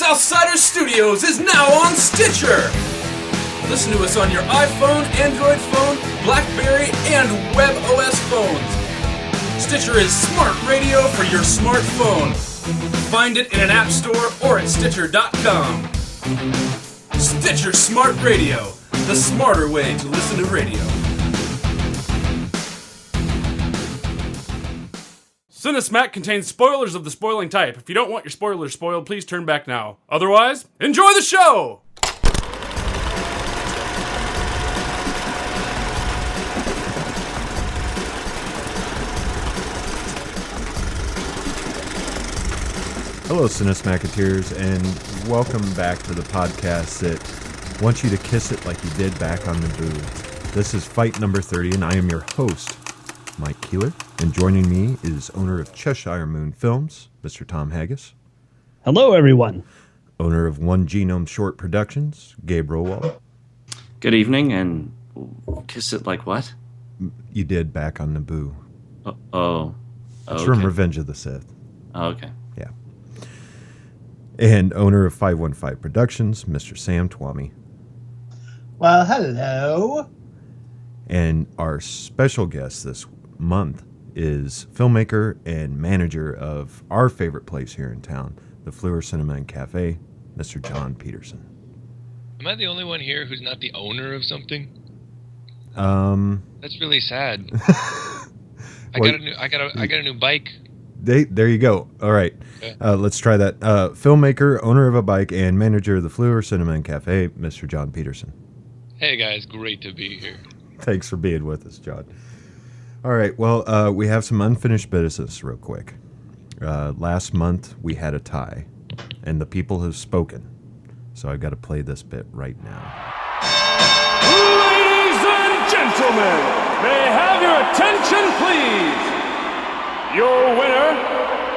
Southsiders Studios is now on Stitcher. Listen to us on your iPhone, Android phone, BlackBerry, and WebOS phones. Stitcher is smart radio for your smartphone. Find it in an app store or at Stitcher.com. Stitcher Smart Radio, the smarter way to listen to radio. Cinesmack contains spoilers of the spoiling type. If you don't want your spoilers spoiled, please turn back now. Otherwise, enjoy the show! Hello, Cinesmacketeers, and welcome back to the podcast that wants you to kiss it like you did back on Naboo. This is fight number 30, and I am your host, Mike Keeler, and joining me is owner of Cheshire Moon Films, Mr. Tom Haggis. Hello, everyone. Owner of One Genome Short Productions, Gabe Rowald. Good evening, and kiss it like what? You did back on Naboo. It's from Revenge of the Sith. Oh, okay. Yeah. And owner of 515 Productions, Mr. Sam Twomey. Well, hello. And our special guest this month is filmmaker and manager of our favorite place here in town, the Fleur Cinema and Cafe, Mr. John Peterson. Am I the only one here who's not the owner of something? That's really sad. I got a new bike. There you go. All right. Okay. Let's try that. Filmmaker, owner of a bike, and manager of the Fleur Cinema and Cafe, Mr. John Peterson. Hey guys, great to be here. Thanks for being with us, John. All right, well, we have some unfinished business real quick. Last month, we had a tie, and the people have spoken. So I've got to play this bit right now. Ladies and gentlemen, may I have your attention, please? Your winner,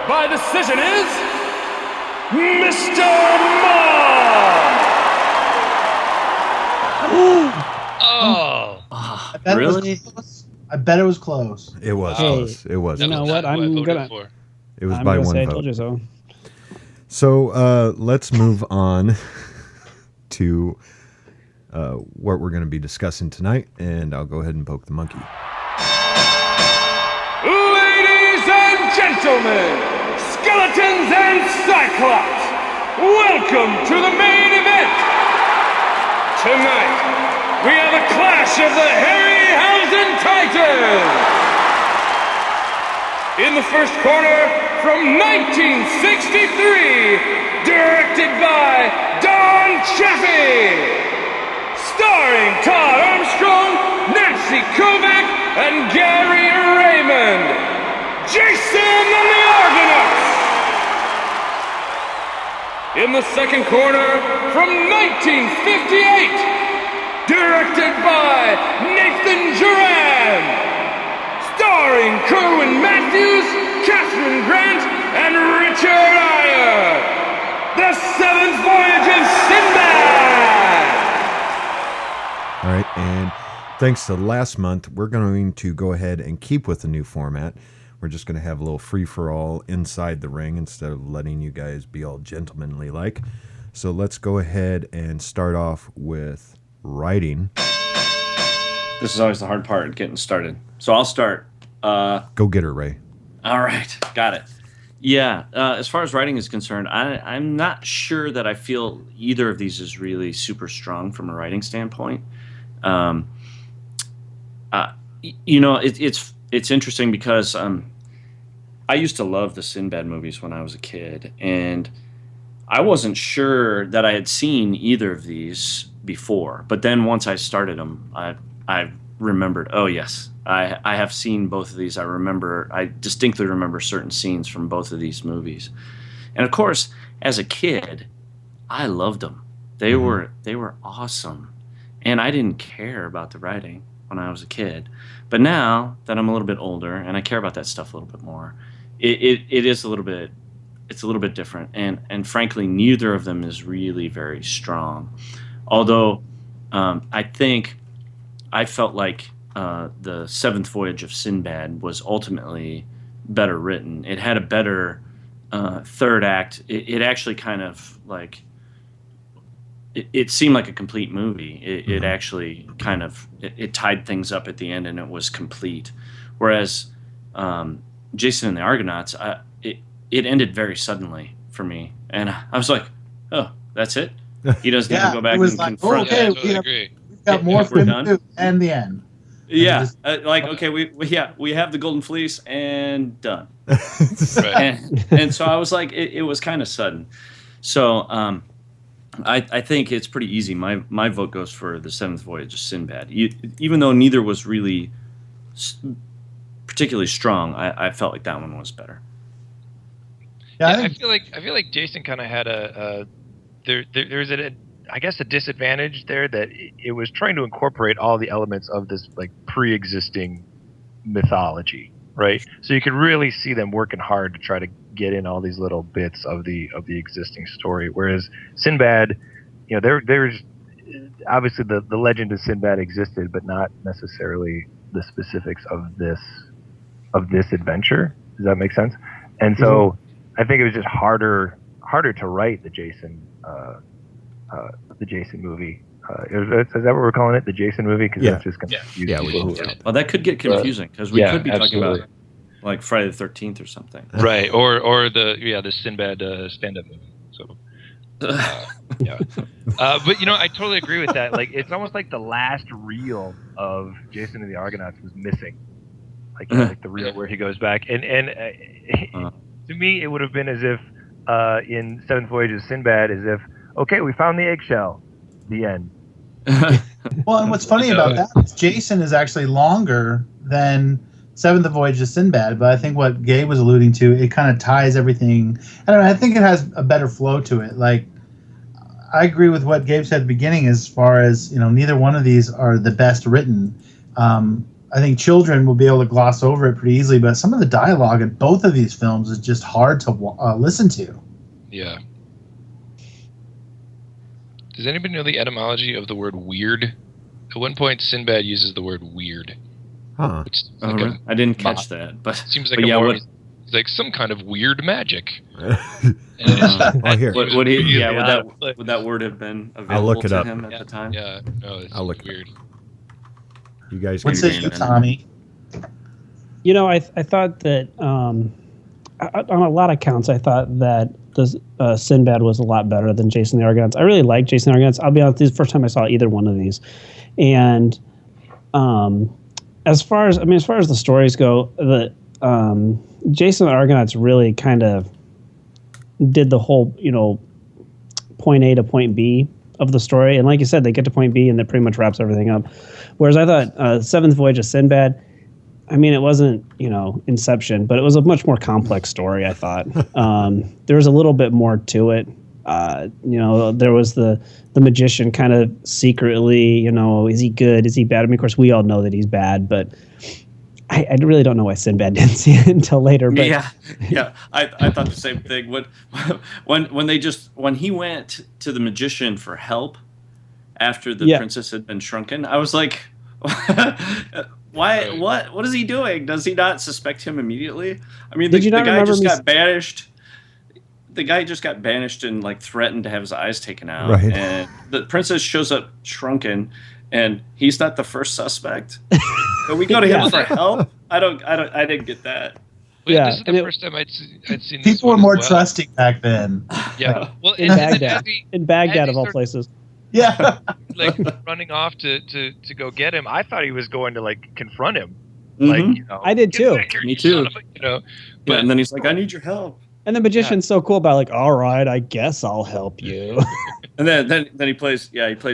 by decision, is Mr. Oh! Really? I bet it was close. It was close. It was. You know what? I'm gonna. It was by one I vote. told you so. So let's move on to what we're going to be discussing tonight, and I'll go ahead and poke the monkey. Ladies and gentlemen, skeletons and cyclops, welcome to the main event. Tonight, we have a clash of the Harryhausen Titans. In the first corner, from 1963, directed by Don Chaffee. Starring Todd Armstrong, Nancy Kovac, and Gary Raymond. Jason and the Argonauts. In the second corner, from 1958, directed by Nathan Duran. Starring Kerwin Matthews, Catherine Grant, and Richard Ayer. The Seventh Voyage of Sinbad. All right, and thanks to last month, we're going to go ahead and keep with the new format. We're just going to have a little free-for-all inside the ring instead of letting you guys be all gentlemanly-like. So let's go ahead and start off with writing. This is always the hard part, getting started. So I'll start. Go get her, Ray. All right, got it. Yeah, as far as writing is concerned, I'm not sure that I feel either of these is really super strong from a writing standpoint. It's interesting because I used to love the Sinbad movies when I was a kid, and I wasn't sure that I had seen either of these before. But then once I started them, I remembered, oh yes, I have seen both of these. I distinctly remember certain scenes from both of these movies. And of course, as a kid, I loved them. They were awesome. And I didn't care about the writing when I was a kid. But now that I'm a little bit older and I care about that stuff a little bit more, it's a little bit different. And frankly, neither of them is really very strong. Although I felt like the Seventh Voyage of Sinbad was ultimately better written. It had a better third act, it actually kind of like it seemed like a complete movie. It actually kind of it tied things up at the end, and it was complete. Whereas Jason and the Argonauts, it ended very suddenly for me, and I was like, oh, that's it. He doesn't even go back and confront. Okay, I totally agree. we've got more for him to do, and the end. Yeah, okay, we have the Golden Fleece and done. Right. and so I was like, it was kind of sudden. So I think it's pretty easy. My vote goes for the Seventh Voyage of Sinbad. Even though neither was really particularly strong, I felt like that one was better. Yeah, I feel like Jason kind of had there's a disadvantage there that it was trying to incorporate all the elements of this like pre-existing mythology, right? So you could really see them working hard to try to get in all these little bits of the existing story. Whereas Sinbad, there's obviously the legend of Sinbad existed, but not necessarily the specifics of this adventure. Does that make sense? And so I think it was just harder to write the Jason movie. Is that what we're calling it? The Jason movie? Because that's just going to confuse people. Well, that could get confusing because we could be talking about like Friday the 13th or something. Right. Or the Sinbad stand-up movie. So, but I totally agree with that. Like, it's almost like the last reel of Jason and the Argonauts was missing. Like the reel where he goes back. And to me, it would have been as if in Seventh Voyage of Sinbad, as if, okay, we found the eggshell. The end. Well, and what's funny about that is Jason is actually longer than Seventh Voyage of Sinbad, but I think what Gabe was alluding to, it kind of ties everything. I don't know, I think it has a better flow to it. Like, I agree with what Gabe said at the beginning as far as, neither one of these are the best written. I think children will be able to gloss over it pretty easily, but some of the dialogue in both of these films is just hard to listen to. Yeah. Does anybody know the etymology of the word weird? At one point, Sinbad uses the word weird. Huh. I didn't catch that, but seems like like some kind of weird magic. Here. Would that word have been available to him at the time? Yeah, no, it's I'll look weird. You guys What say you, Tommy? I thought that on a lot of counts, I thought that Sinbad was a lot better than Jason the Argonauts. I really like Jason the Argonauts. I'll be honest, this is the first time I saw either one of these. And as far as the stories go, the Jason the Argonauts really kind of did the whole, point A to point B of the story. And like you said, they get to point B and that pretty much wraps everything up. Whereas I thought Seventh Voyage of Sinbad, it wasn't, Inception, but it was a much more complex story, I thought. There was a little bit more to it. There was the magician kind of secretly, is he good? Is he bad? Of course, we all know that he's bad, but I really don't know why Sinbad didn't see it until later. But yeah. I thought the same thing. When he went to the magician for help after the princess had been shrunken, I was like, why? What is he doing? Does he not suspect him immediately? The guy just got banished. The guy just got banished and threatened to have his eyes taken out. Right. And the princess shows up shrunken, and he's not the first suspect. But we go to him for help. I didn't get that. But this is the first time I'd seen this. People were more trusting back then. Yeah. Well, in Baghdad. In Baghdad, of all places. Yeah. Running off to go get him. I thought he was going to confront him. Mm-hmm. I did too. Me too. But and then he's like, I need your help. And the magician's so cool about all right, I guess I'll help you. And then he plays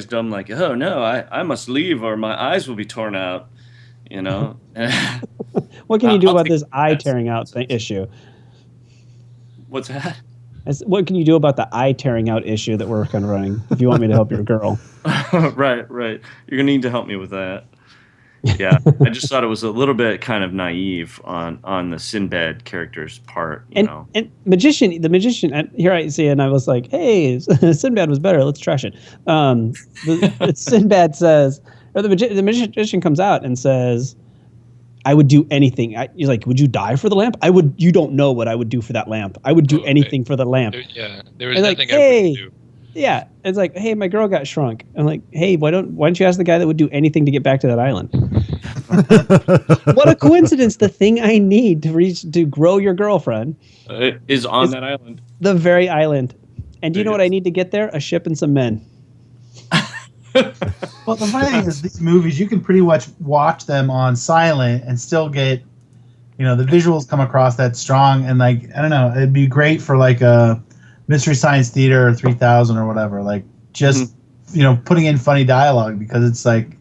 dumb oh no, I must leave or my eyes will be torn out. What can you do about this eye tearing out issue? What's that? What can you do about the eye tearing out issue that we're kind of running if you want me to help your girl? Right. You're going to need to help me with that. Yeah. I just thought it was a little bit kind of naive on the Sinbad character's part, And the magician, here I see it, and I was like, hey, Sinbad was better. Let's trash it. Sinbad says, or the magician comes out and says, I would do anything. He's like, would you die for the lamp? I would. You don't know what I would do for that lamp. I would do anything for the lamp. There was nothing I wouldn't do. Yeah, it's like, hey, my girl got shrunk. I'm like, hey, why don't you ask the guy that would do anything to get back to that island? What a coincidence! The thing I need to grow your girlfriend is on that island. The very island. And do you know what I need to get there? A ship and some men. Well, the funny thing is, these movies, you can pretty much watch them on silent and still get, the visuals come across that strong. And like, I don't know, it'd be great for like a Mystery Science Theater or 3000 or whatever. Like, just putting in funny dialogue, because it's like,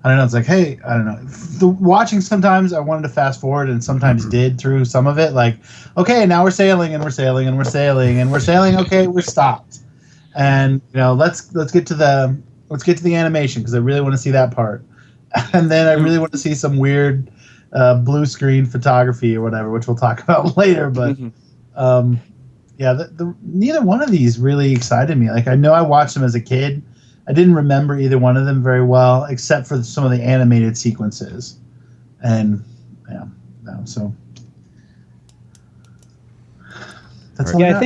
I don't know. It's like, hey, I don't know. Watching, sometimes I wanted to fast forward, and sometimes did through some of it. Like, okay, now we're sailing and we're sailing and we're sailing and we're sailing. Okay, we're stopped, and let's get to the animation, because I really want to see that part, and then I really want to see some weird blue screen photography or whatever, which we'll talk about later. But neither one of these really excited me. Like, I know I watched them as a kid. I didn't remember either one of them very well, except for some of the animated sequences. And so that's all. Yeah,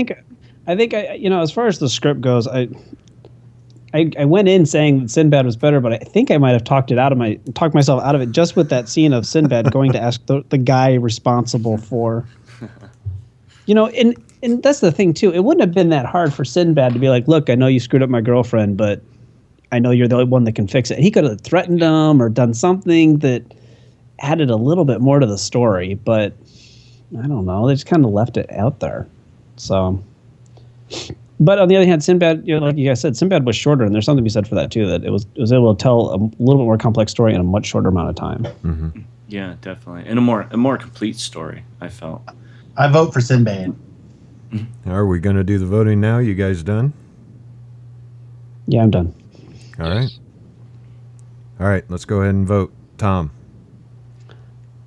I think as far as the script goes, I went in saying that Sinbad was better, but I think I might have talked myself out of it just with that scene of Sinbad going to ask the guy responsible for, and that's the thing too. It wouldn't have been that hard for Sinbad to be like, look, I know you screwed up my girlfriend, but I know you're the only one that can fix it. He could have threatened him or done something that added a little bit more to the story, but I don't know. They just kind of left it out there. So, but on the other hand, Sinbad, like you guys said, Sinbad was shorter, and there's something to be said for that too. That it was able to tell a little bit more complex story in a much shorter amount of time. Mm-hmm. Yeah, definitely, and a more complete story. I felt. I vote for Sinbad. Are we going to do the voting now? You guys done? Yeah, I'm done. All right. All right, let's go ahead and vote. Tom.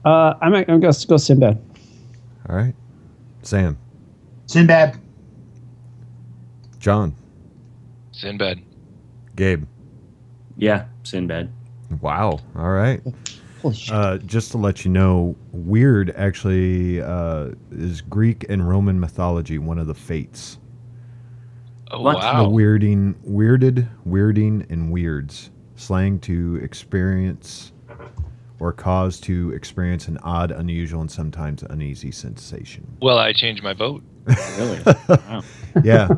I'm going to go Sinbad. All right. Sam. Sinbad. John. Sinbad. Gabe. Yeah, Sinbad. Wow. All right. Holy shit. Just to let you know, weird actually is Greek and Roman mythology, one of the fates. Oh, What? wow. The weirding, and weirds. Slang to experience or cause to experience an odd, unusual, and sometimes uneasy sensation. Well, I changed my vote. Really? Wow. Yeah.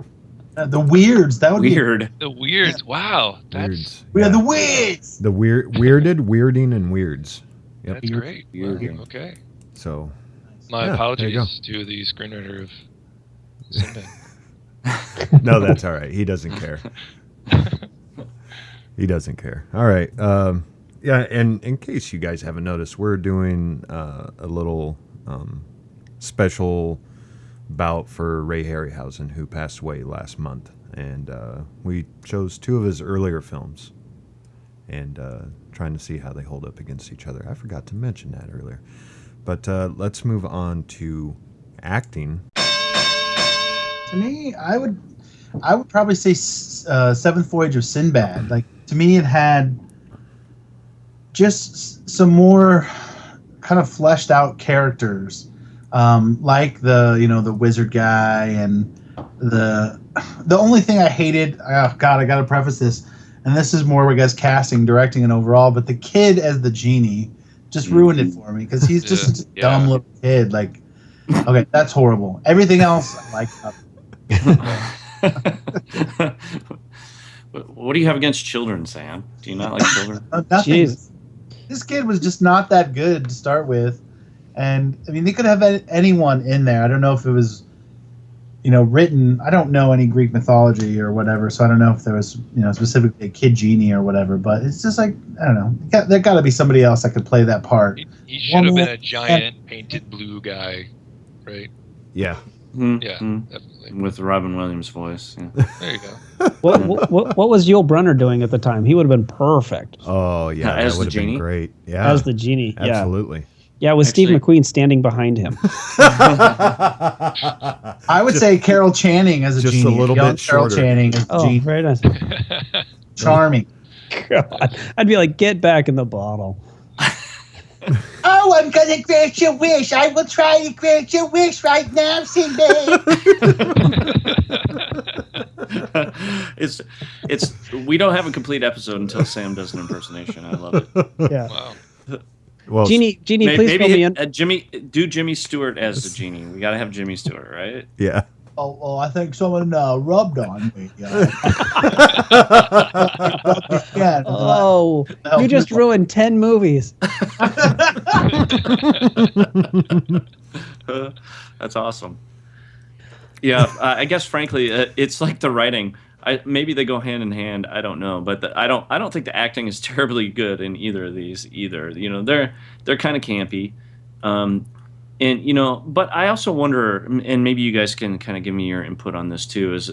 The weirds. That would Weird. The weirds. Wow. That's Weirds. We Yeah. are the weirds. The weirded, weirding, and weirds. Yep. that's great. Weird. Wow, okay. So, My Yeah, apologies to the screenwriter of Sinbad. no, that's all right. He doesn't care. He doesn't care. All right. Yeah, and in case you guys haven't noticed, we're doing a little special bout for Ray Harryhausen, who passed away last month. And we chose two of his earlier films and trying to see how they hold up against each other. I forgot to mention that earlier. But let's move on to acting. To me, I would probably say Seventh Voyage of Sinbad. Like, to me, it had just some more kind of fleshed out characters, like the wizard guy, and the only thing I hated. Oh God, I got to preface this, and this is more, I guess, casting, directing, and overall. But the kid as the genie just ruined it for me, because he's just a dumb little kid. Like, okay, that's horrible. Everything else, I like. What do you have against children, Sam? Do you not like children? Nothing. Jeez. This kid was just not that good to start with, and I mean, they could have anyone in there. I don't know if it was, written. I don't know any Greek mythology or whatever, so I don't know if there was, specifically a kid genie or whatever. But it's just like, I don't know. There got to be somebody else that could play that part. He should have been a giant painted blue guy, right? Yeah. Yeah, definitely. With Robin Williams' voice. Yeah. There you go. What was Yul Brynner doing at the time? He would have been perfect Oh, yeah. As that the would have been genie? great. Yeah. as the genie. Absolutely. Yeah, with Steve Actually- McQueen standing behind him. I would say Carol Channing as a just genie. a little Young bit Carol shorter. Channing as the Oh, genie. very nice. Charming. God, I'd be like, get back in the bottle. Oh, I'm gonna grant your wish. I will try to grant your wish right now, Sinbad. it's we don't have a complete episode until Sam does an impersonation. I love it. Yeah. Wow. Well, Genie, please fill me in. Do Jimmy Stewart as the genie. We got to have Jimmy Stewart, right? yeah. Oh, I think someone rubbed on me. Oh, you just ruined 10 movies. That's awesome. Yeah, I guess frankly, it's like the writing. Maybe they go hand in hand. I don't know, but I don't think the acting is terribly good in either of these either. You know, they're kind of campy, and you know. But I also wonder, and maybe you guys can kind of give me your input on this too. Is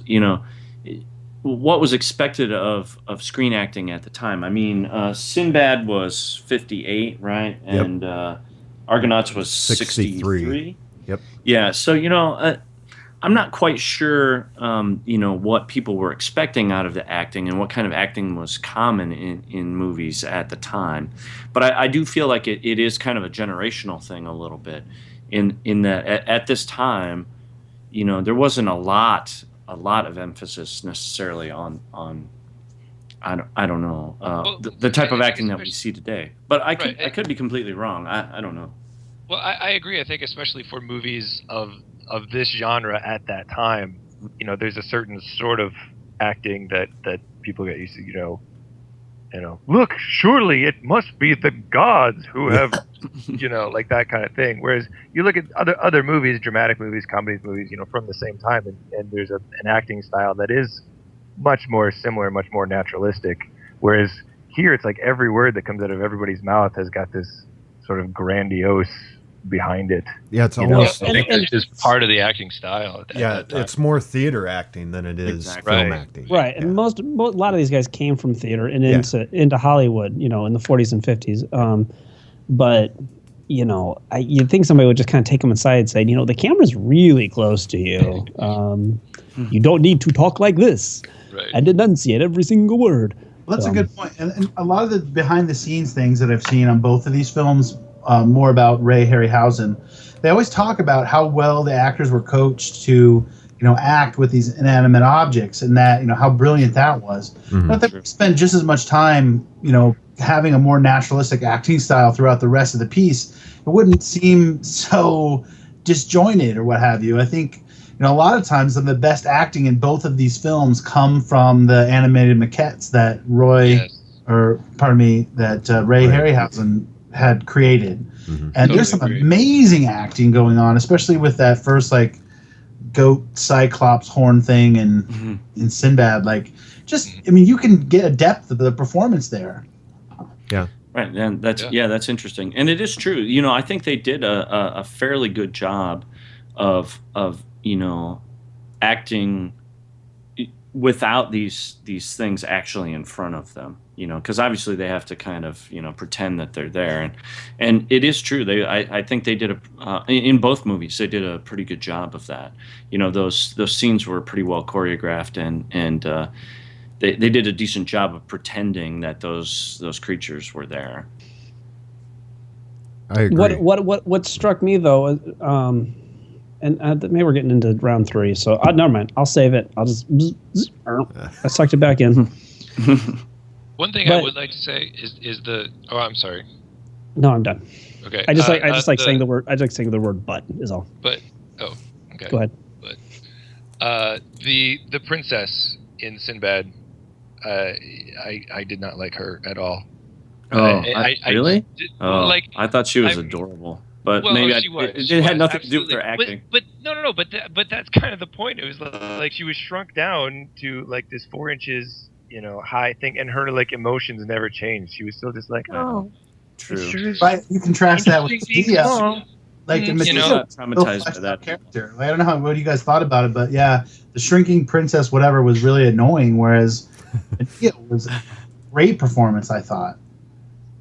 what was expected of screen acting at the time? I mean, Sinbad was 58, right? Yep. And Argonauts was 63. Yep. Yeah. So I'm not quite sure, what people were expecting out of the acting and what kind of acting was common in movies at the time. But I do feel like it is kind of a generational thing a little bit in that at this time, there wasn't a lot of emphasis necessarily on I don't know, the type of acting that we see today. But I could be completely wrong. I don't know. Well, I agree. I think especially for movies of this genre at that time, there's a certain sort of acting that people get used to. Look, surely it must be the gods who have, like that kind of thing. Whereas you look at other movies, dramatic movies, comedy movies, from the same time, and there's an acting style that is much more similar, much more naturalistic. Whereas here, it's like every word that comes out of everybody's mouth has got this sort of grandiose behind it. Yeah, it's almost. I think that's just part of the acting style. It's more theater acting than it is film acting. Right, and a lot of these guys came from theater and into Hollywood, in the 40s and 50s. But you'd think somebody would just kind of take them aside and say, the camera's really close to you. You don't need to talk like this and enunciate every single word. Well, that's a good point. And a lot of the behind-the-scenes things that I've seen on both of these films, more about Ray Harryhausen, they always talk about how well the actors were coached to, act with these inanimate objects, and that, how brilliant that was. Mm-hmm. But they spend just as much time, having a more naturalistic acting style throughout the rest of the piece. It wouldn't seem so disjointed or what have you. I think, a lot of times the best acting in both of these films come from the animated maquettes that Ray Harryhausen had created. Mm-hmm. And there's some amazing acting going on, especially with that first goat cyclops horn thing in Sinbad. You can get a depth of the performance there. Yeah. Right, and that's interesting, and it is true. I think they did a fairly good job of acting without these things actually in front of them. Because obviously they have to kind of pretend that they're there, and it is true. I think they did in both movies they did a pretty good job of that. Those scenes were pretty well choreographed, and they did a decent job of pretending that those creatures were there. I agree. What struck me though, and maybe we're getting into round 3, so never mind. I'll save it. I'll just I sucked it back in. One thing I would like to say is the. Oh, I'm sorry. No, I'm done. Okay. I just like saying the word. I just like saying the word "but" is all. But okay. Go ahead. But the princess in Sinbad, I did not like her at all. Oh, really? I thought she was adorable, but maybe it had nothing to do with her acting. But no. But that's kind of the point. It was like she was shrunk down to this 4 inches. High thing, and her emotions never changed. She was still just True. Right, you contrast that with Medea. Traumatized by that character. I don't know what you guys thought about it, but yeah, the shrinking princess, whatever, was really annoying. Whereas Medea was a great performance, I thought.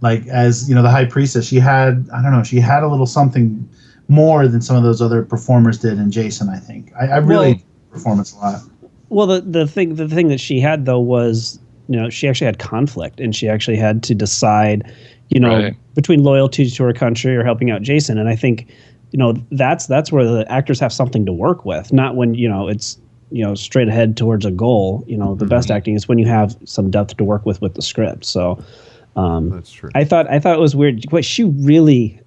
As the high priestess, she had a little something more than some of those other performers did in Jason. I think I really enjoyed the performance a lot. Well, the thing that she had though was, she actually had conflict, and she actually had to decide, between loyalty to her country or helping out Jason. And I think, that's where the actors have something to work with, not when, it's, straight ahead towards a goal. The best acting is when you have some depth to work with the script. So that's true. I thought it was weird. But she really,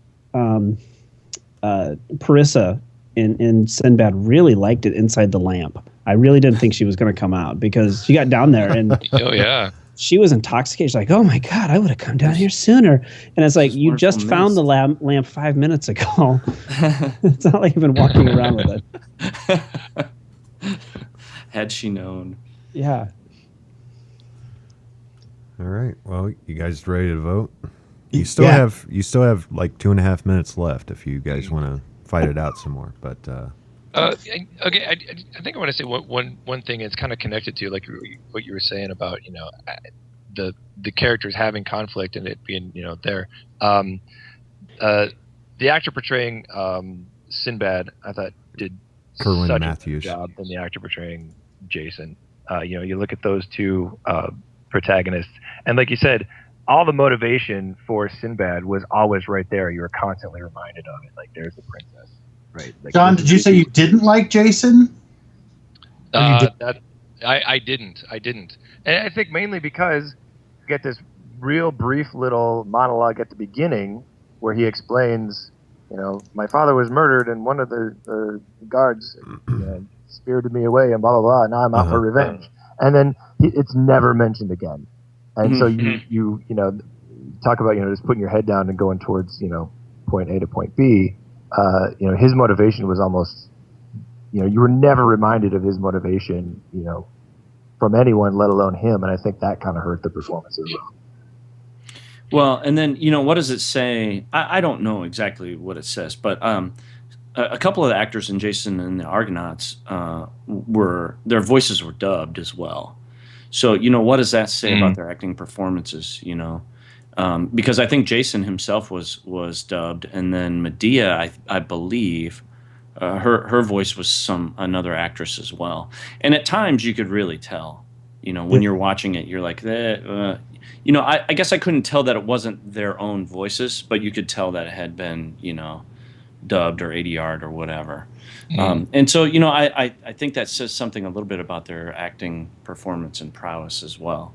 Parissa in Sinbad really liked it inside the lamp. I really didn't think she was going to come out because she got down there and oh yeah, she was intoxicated. She's like, oh my God, I would have come down here sooner. And it's like, you just found the lamp 5 minutes ago. It's not like you've been walking around with it. Had she known. Yeah. All right. Well, you guys ready to vote? You still have like 2.5 minutes left if you guys want to fight it out some more. But okay, I think I want to say one thing. It's kind of connected to like what you were saying about the characters having conflict and it being there. The actor portraying Sinbad, I thought, did Kerwin such Matthews. a good job than the actor portraying Jason. You look at those two protagonists, and like you said, all the motivation for Sinbad was always right there. You were constantly reminded of it. Like, there's the princess, right? Like, John, did you say you didn't like Jason? I didn't. And I think mainly because you get this real brief little monologue at the beginning where he explains, my father was murdered and one of the guards spirited me away and blah, blah, blah. Now I'm out for revenge. And then it's never mentioned again. And so you talk about, just putting your head down and going towards, point A to point B. His motivation was almost, you were never reminded of his motivation, from anyone, let alone him. And I think that kind of hurt the performance as well. Well, and then, what does it say? I don't know exactly what it says, but a couple of the actors in Jason and the Argonauts their voices were dubbed as well. So, what does that say about their acting performances, because I think Jason himself was dubbed, and then Medea, I believe, her voice was another actress as well. And at times you could really tell, when you're watching it, you're like, I guess I couldn't tell that it wasn't their own voices, but you could tell that it had been, dubbed or ADR'd or whatever. And so, I think that says something a little bit about their acting performance and prowess as well.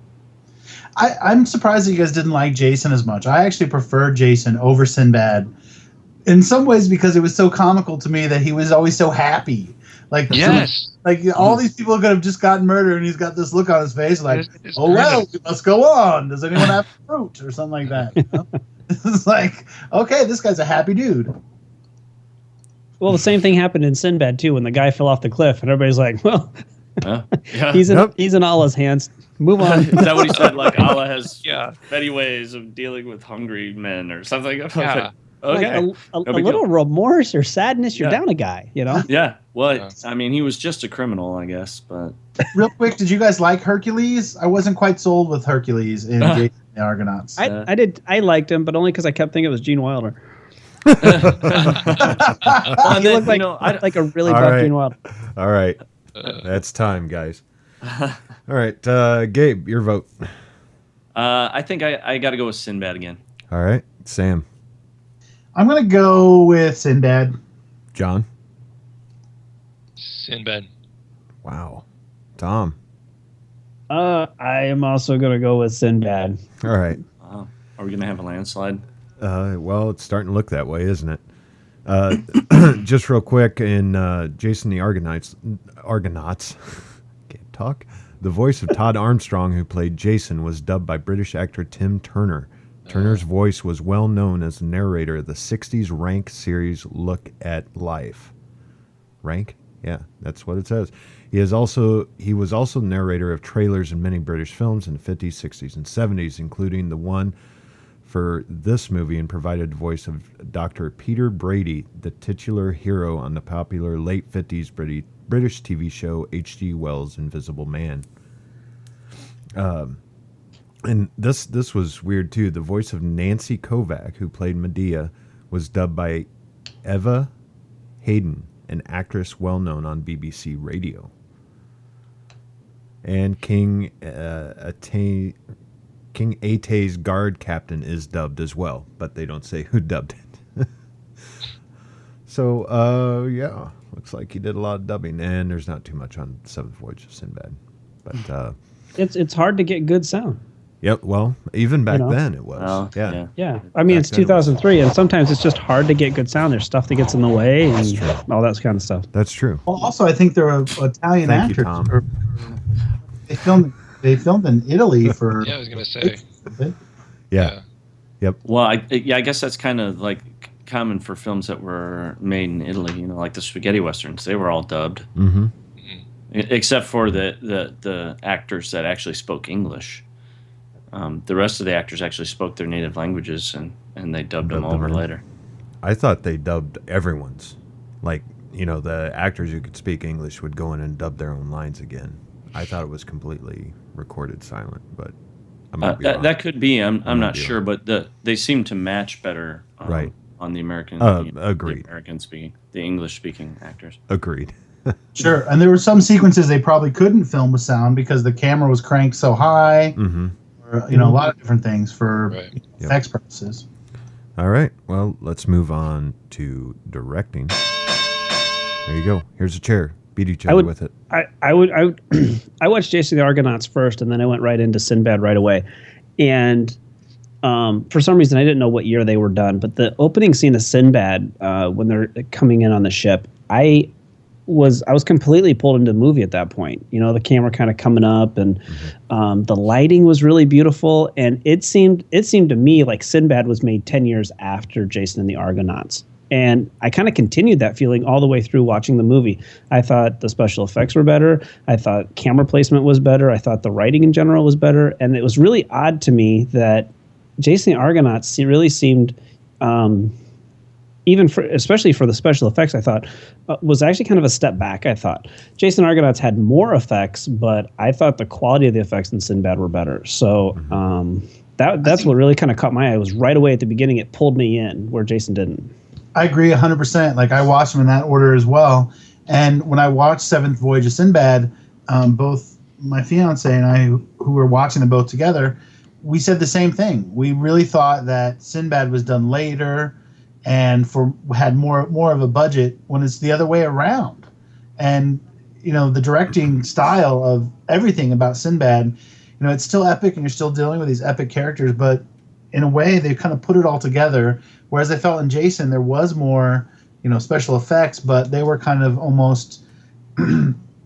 I'm surprised that you guys didn't like Jason as much. I actually preferred Jason over Sinbad in some ways because it was so comical to me that he was always so happy. Like, yes. All these people could have just gotten murdered and he's got this look on his face like, oh, well, we must go on. Does anyone have fruit or something like that? It's like, okay, this guy's a happy dude. Well, the same thing happened in Sinbad too, when the guy fell off the cliff, and everybody's like, "Well, he's in Allah's hands. Move on." Is that what he said? Like, Allah has many ways of dealing with hungry men, or something. Yeah. Okay, like a little remorse or sadness, you're down a guy, Yeah. Well, I mean, he was just a criminal, I guess. But real quick, did you guys like Hercules? I wasn't quite sold with Hercules in Jason and the Argonauts. I did. I liked him, but only because I kept thinking it was Gene Wilder. Well, He looked like a really buff Gene Wilder. All right. That's time, guys. All right. Gabe, your vote. I think I got to go with Sinbad again. All right. Sam. I'm going to go with Sinbad. John. Sinbad. Wow. Tom. I am also going to go with Sinbad. All right. Are we going to have a landslide? Well, it's starting to look that way, isn't it? Just real quick, in Jason the Argonauts, can't talk. The voice of Todd Armstrong, who played Jason, was dubbed by British actor Tim Turner. Turner's voice was well known as the narrator of the 60s Rank series Look at Life. Rank? Yeah, that's what it says. He was also narrator of trailers in many British films in the 50s, 60s, and 70s, including the one for this movie, and provided the voice of Dr. Peter Brady, the titular hero on the popular late 50s British TV show H.G. Wells' Invisible Man. And this was weird too. The voice of Nancy Kovac, who played Medea, was dubbed by Eva Hayden, an actress well known on BBC Radio. And King King Ate's guard captain is dubbed as well, but they don't say who dubbed it. So, yeah, looks like he did a lot of dubbing, and there's not too much on Seventh Voyage of Sinbad. But it's hard to get good sound. Yep, well, even back then it was. Well, Yeah. I mean, it's 2003, and sometimes it's just hard to get good sound. There's stuff that gets in the way and all that kind of stuff. That's true. Well, also, I think there were Italian Thank you, actors. Tom. They filmed in Italy for. Yeah, I was gonna say. Yeah. Yep. Well, I guess that's kind of like common for films that were made in Italy. You know, like the spaghetti westerns. They were all dubbed, except for the actors that actually spoke English. The rest of the actors actually spoke their native languages, and they dubbed them over later. I thought they dubbed everyone's. Like, you know, the actors who could speak English would go in and dub their own lines again. I thought it was completely recorded silent, but I might be wrong. That could be. I'm not sure, but they seem to match better on the American. Agreed. The American speaking, the English speaking actors. Agreed. Sure, and there were some sequences they probably couldn't film with sound because the camera was cranked so high. Or, you know, a lot of different things for effects purposes. All right, well, let's move on to directing. There you go. Here's a chair. Beat each other with it. I watched Jason the Argonauts first, and then I went right into Sinbad right away. And for some reason, I didn't know what year they were done. But the opening scene of Sinbad, when they're coming in on the ship, I was completely pulled into the movie at that point. You know, the camera kind of coming up, and the lighting was really beautiful. And it seemed to me like Sinbad was made 10 years after Jason and the Argonauts. And I kind of continued that feeling all the way through watching the movie. I thought the special effects were better. I thought camera placement was better. I thought the writing in general was better. And it was really odd to me that Jason the Argonauts really seemed, especially for the special effects, I thought was actually kind of a step back. I thought Jason Argonauts had more effects, but I thought the quality of the effects in Sinbad were better. So that's what really kind of caught my eye. It was right away at the beginning. It pulled me in where Jason didn't. I agree 100%. Like, I watched them in that order as well. And when I watched Seventh Voyage of Sinbad, both my fiance and I, who were watching them both together, we said the same thing. We really thought that Sinbad was done later and had more of a budget, when it's the other way around. And, you know, the directing style of everything about Sinbad, you know, it's still epic and you're still dealing with these epic characters, but in a way they kind of put it all together. Whereas I felt in Jason there was more, you know, special effects, but they were kind of almost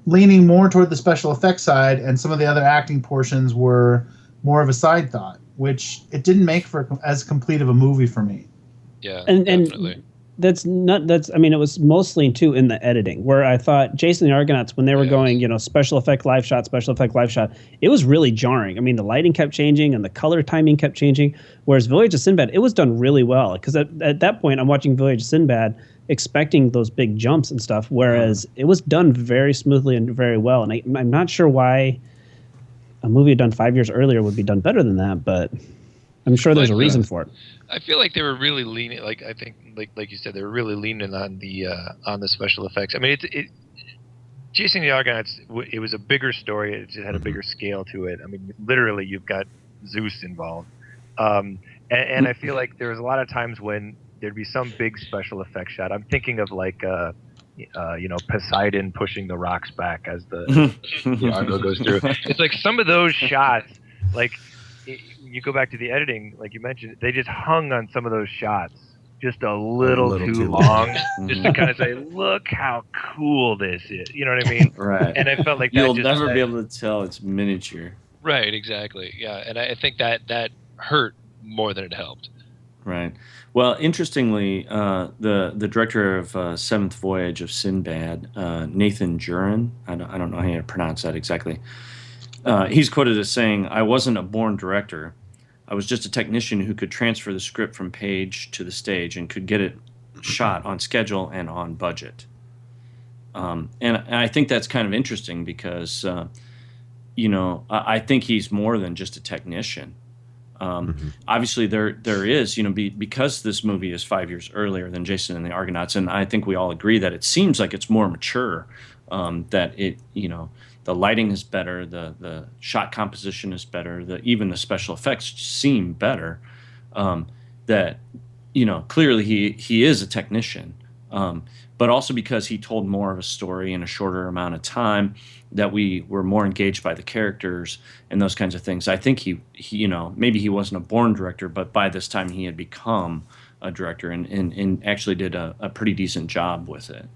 leaning more toward the special effects side, and some of the other acting portions were more of a side thought, which it didn't make for as complete of a movie for me. Yeah, definitely. And it was mostly too in the editing, where I thought Jason the Argonauts, when they were going, you know, special effect live shot, it was really jarring. I mean, the lighting kept changing and the color timing kept changing. Whereas Voyage of Sinbad, it was done really well, because at that point I'm watching Voyage of Sinbad expecting those big jumps and stuff, whereas it was done very smoothly and very well. And I'm not sure why a movie done 5 years earlier would be done better than that, but I'm sure there's a reason for it. I feel like they were really leaning, like you said, they were really leaning on the special effects. I mean, Chasing the Argonauts, it was a bigger story. It had a bigger scale to it. I mean, literally, you've got Zeus involved, and I feel like there was a lot of times when there'd be some big special effects shot. I'm thinking of like, you know, Poseidon pushing the rocks back as the Argo goes through. It's like some of those shots, like. You go back to the editing, like you mentioned, they just hung on some of those shots just a little too long, just to kind of say, look how cool this is. You know what I mean? Right. And I felt like you'll never be able to tell it's miniature. Right, exactly. Yeah, and I think that hurt more than it helped. Right. Well, interestingly, the director of Seventh Voyage of Sinbad, Nathan Jurin, I don't know how to pronounce that exactly. He's quoted as saying, "I wasn't a born director. I was just a technician who could transfer the script from page to the stage and could get it shot on schedule and on budget." And I think that's kind of interesting because, you know, I think he's more than just a technician. Obviously, there is, because this movie is 5 years earlier than Jason and the Argonauts, and I think we all agree that it seems like it's more mature. That it, the lighting is better, the shot composition is better, even the special effects seem better. That clearly he is a technician, but also because he told more of a story in a shorter amount of time, that we were more engaged by the characters and those kinds of things. I think he maybe he wasn't a born director, but by this time he had become a director and actually did a pretty decent job with it.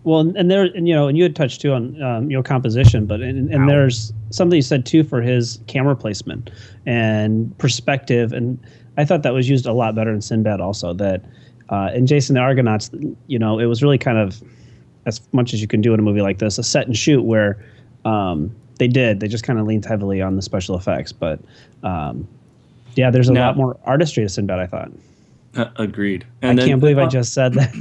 Well, and you had touched too on composition, but and there's something you said too for his camera placement and perspective, and I thought that was used a lot better in Sinbad also. That in Jason the Argonauts, it was really kind of, as much as you can do in a movie like this, a set and shoot where they just kind of leaned heavily on the special effects, but there's a lot more artistry to Sinbad, I thought. Agreed. I can't believe I just said that.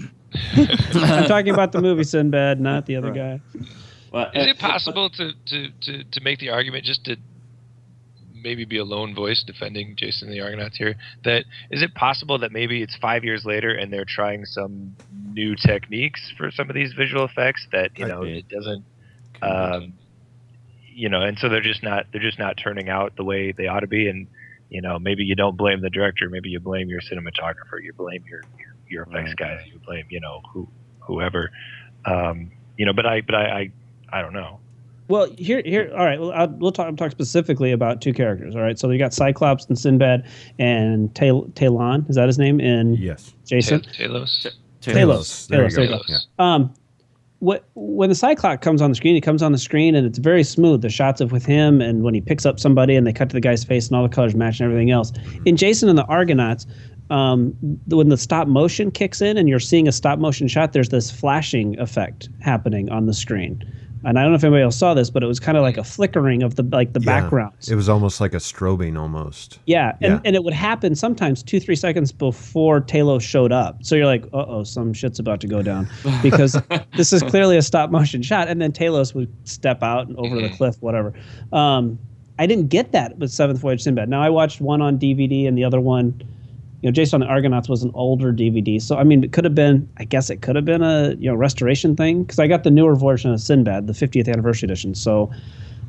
I'm talking about the movie Sinbad, not the other guy. Well, is it possible to make the argument, just to maybe be a lone voice defending Jason and the Argonauts here, that is it possible that maybe it's 5 years later and they're trying some new techniques for some of these visual effects that it doesn't and so they're just not turning out the way they ought to be, and maybe you don't blame the director, maybe you blame your cinematographer, you blame your effects guys, you blame whoever, but I don't know. Well, here. All right. Well, I'm talk specifically about two characters. All right. So you got Cyclops and Sinbad, and Talon. Is that his name? And yes, Jason. Talos. There you go. Yeah. When the Cyclops comes on the screen, he comes on the screen and it's very smooth. The shots of with him, and when he picks up somebody and they cut to the guy's face and all the colors match and everything else. In Jason and the Argonauts, when the stop motion kicks in and you're seeing a stop motion shot, there's this flashing effect happening on the screen. And I don't know if anybody else saw this, but it was kind of like a flickering of the backgrounds. It was almost like a strobing almost. Yeah, and it would happen sometimes 2-3 seconds before Talos showed up. So you're like, uh-oh, some shit's about to go down. Because this is clearly a stop-motion shot. And then Talos would step out and over the cliff, whatever. I didn't get that with Seventh Voyage Sinbad. Now, I watched one on DVD and the other one... Jason and the Argonauts was an older DVD, so I mean, it could have been a restoration thing, because I got the newer version of Sinbad, the 50th anniversary edition. So,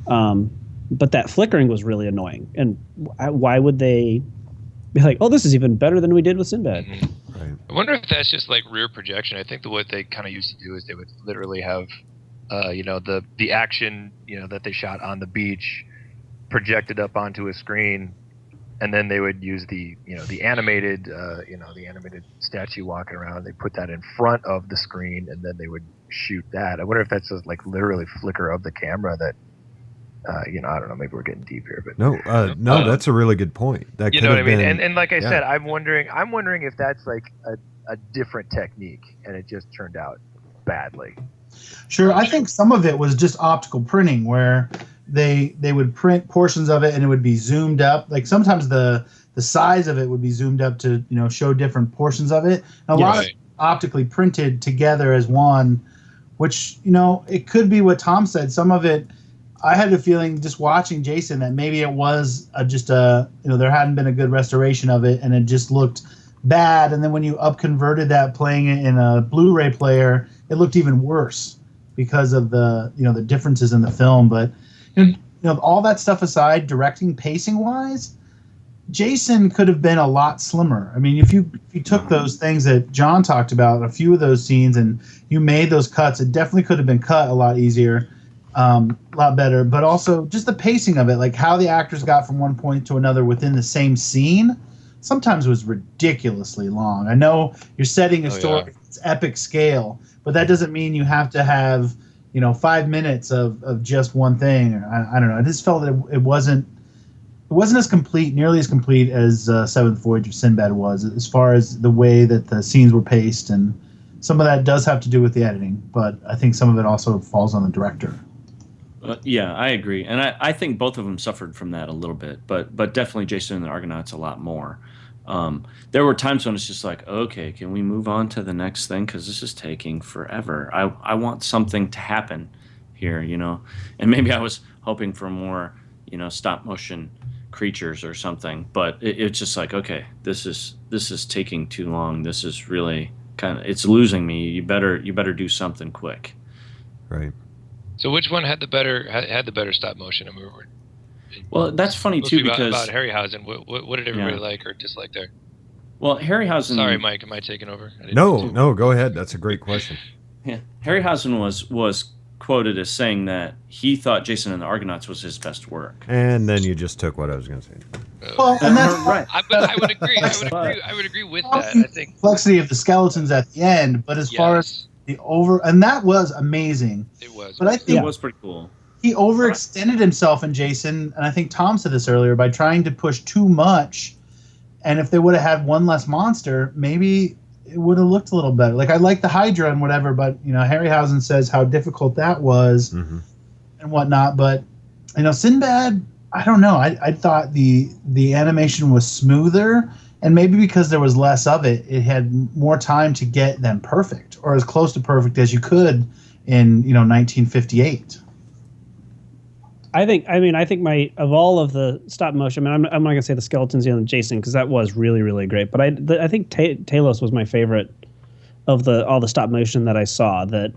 but that flickering was really annoying. And why would they be like, "Oh, this is even better than we did with Sinbad"? Right. I wonder if that's just like rear projection. I think what they kind of used to do is they would literally have, the action, that they shot on the beach, projected up onto a screen. And then they would use the animated statue walking around. They put that in front of the screen, and then they would shoot that. I wonder if that's just like literally flicker of the camera that, I don't know. Maybe we're getting deep here, but no, that's a really good point. That you know what I mean. And like I said, I'm wondering if that's like a different technique, and it just turned out badly. Sure, I think some of it was just optical printing, where they would print portions of it and it would be zoomed up. Like sometimes the size of it would be zoomed up to show different portions of it. And a lot of it optically printed together as one, which it could be what Tom said. Some of it, I had a feeling just watching Jason that maybe it was there hadn't been a good restoration of it and it just looked bad. And then when you upconverted that, playing it in a Blu-ray player, it looked even worse because of the the differences in the film. But all that stuff aside, directing, pacing wise, Jason could have been a lot slimmer. I mean, if you took those things that John talked about, a few of those scenes, and you made those cuts, it definitely could have been cut a lot easier, a lot better. But also just the pacing of it, like how the actors got from one point to another within the same scene, sometimes was ridiculously long. I know you're setting a story, it's epic scale, but that doesn't mean you have to have 5 minutes of just one thing. I don't know. I just felt that it wasn't nearly as complete as Seventh Voyage of Sinbad was, as far as the way that the scenes were paced, and some of that does have to do with the editing, but I think some of it also falls on the director. Yeah, I agree, and I think both of them suffered from that a little bit, but definitely Jason and the Argonauts a lot more. There were times when it's just like, okay, can we move on to the next thing? Because this is taking forever. I want something to happen here, And maybe I was hoping for more, stop motion creatures or something. But it's just like, okay, this is taking too long. This is really it's losing me. You better do something quick. Right. So which one had the better stop motion? I mean, well, that's funny too, because about Harryhausen. What did everybody like or dislike there? Well, Harryhausen. Sorry, Mike, am I taking over? No, go ahead. That's a great question. Yeah, Harryhausen was quoted as saying that he thought Jason and the Argonauts was his best work. And then you just took what I was going to say. Well, and that's right. But I would agree. I would agree with that. I think complexity of the skeletons at the end, but as far as and that was amazing. It was. But I think it was pretty cool. He overextended himself in Jason, and I think Tom said this earlier, by trying to push too much. And if they would have had one less monster, maybe it would have looked a little better. Like, I like the Hydra and whatever, but Harryhausen says how difficult that was and whatnot. But Sinbad, I don't know. I thought the animation was smoother, and maybe because there was less of it, it had more time to get them perfect, or as close to perfect as you could in 1958. I think of all of the stop motion, I'm not gonna say the skeletons and Jason, because that was really, really great. But I think Talos was my favorite of all the stop motion that I saw. That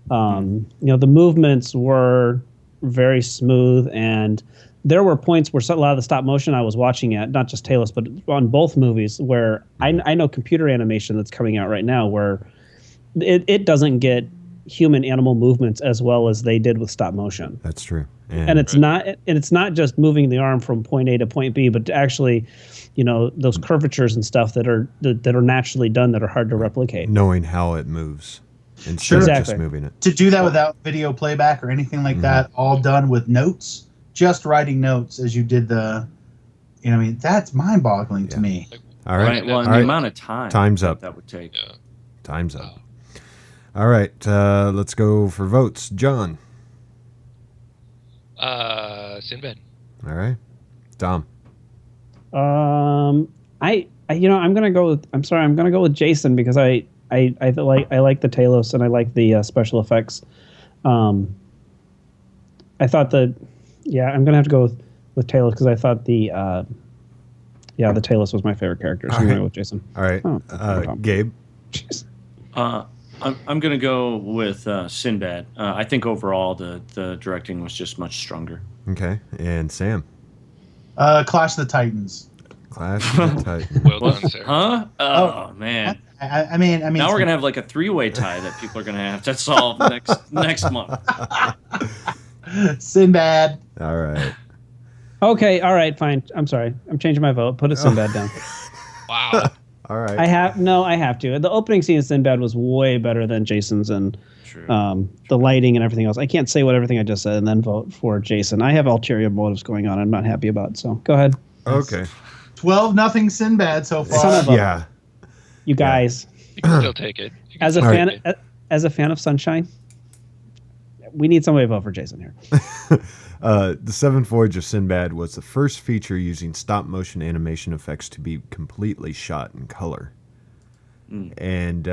the movements were very smooth, and there were points where a lot of the stop motion I was watching at, not just Talos, but on both movies, where I know computer animation that's coming out right now where it doesn't get human animal movements as well as they did with stop motion. That's true. And it's not just moving the arm from point A to point B, but actually, those curvatures and stuff that are naturally done that are hard to replicate. Knowing how it moves instead of just moving it. To do that without video playback or anything like that, all done with notes, just writing notes as you did that's mind-boggling to me. All right. Well, and the amount of Time's up. that would take. Yeah. Time's up. All right. Let's go for votes. John. Sinbad. All right. Tom. I'm gonna go with Jason, because I like the Talos and I like the special effects. I thought I'm gonna have to go with Talos, because I thought the Talos was my favorite character. So I'm gonna go with Jason. All right. Gabe. I'm going to go with Sinbad. I think overall the directing was just much stronger. Okay. And Sam. Clash of the Titans. Clash of the Titans. Well done, sir. Huh? Oh man. I mean. Now we're going to have like a three-way tie that people are going to have to solve next month. Sinbad. All right. Okay. All right. Fine. I'm sorry. I'm changing my vote. Put a Sinbad down. Wow. All right. I have to. The opening scene of Sinbad was way better than Jason's, and the lighting and everything else. I can't say what everything I just said and then vote for Jason. I have ulterior motives going on I'm not happy about. So go ahead. Okay. 12-0 Sinbad so far. Son of a- Yeah. You guys. You can still take it. As a fan of Sunshine, we need somebody to vote for Jason here. The Seventh Voyage of Sinbad was the first feature using stop-motion animation effects to be completely shot in color. And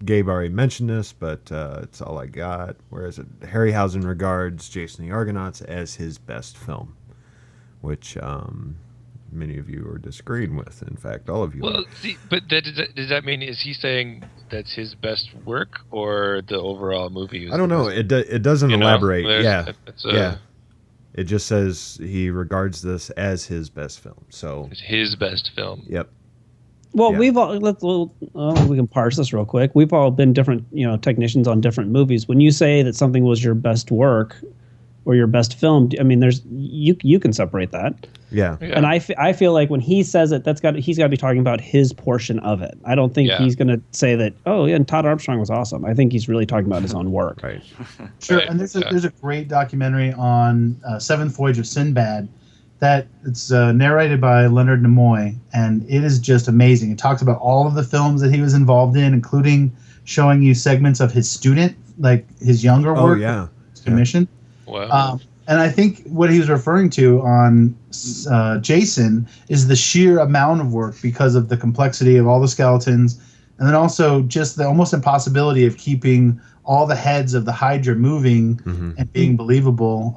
Gabe already mentioned this, but it's all I got. Whereas Harryhausen regards Jason and the Argonauts as his best film, which many of you are disagreeing with. In fact, all of you. Well, see, but does that mean, is he saying that's his best work or the overall movie? I don't know. It doesn't elaborate. Yeah. Yeah. It just says he regards this as his best film. So It's his best film. Yep. Well, Yeah. we've all we can parse this real quick. We've all been different, technicians on different movies. When you say that something was your best work or your best film, I mean, there's you can separate that. Yeah. Yeah. And I feel like when he says it, he's got to be talking about his portion of it. I don't think he's going to say that, and Todd Armstrong was awesome. I think he's really talking about his own work. Right. Sure, Right. and there's a great documentary on Seventh Voyage of Sinbad that it's narrated by Leonard Nimoy, and it is just amazing. It talks about all of the films that he was involved in, including showing you segments of his student, like his younger work. Oh yeah. Commission. Wow. And I think what he was referring to on Jason is the sheer amount of work because of the complexity of all the skeletons, and then also just the almost impossibility of keeping all the heads of the Hydra moving and being believable.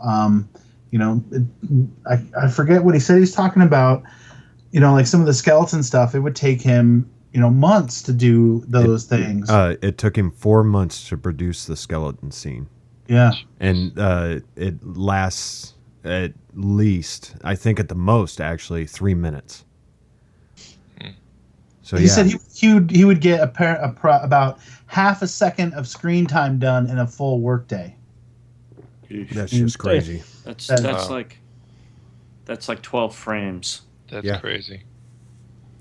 I forget what he said. He's talking about, like some of the skeleton stuff. It would take him, months to do those things. It took him 4 months to produce the skeleton scene. Yeah. And it lasts at least, I think at the most, actually, 3 minutes. So he said he would get about half a second of screen time done in a full workday. That's just crazy. That's like 12 frames. That's crazy.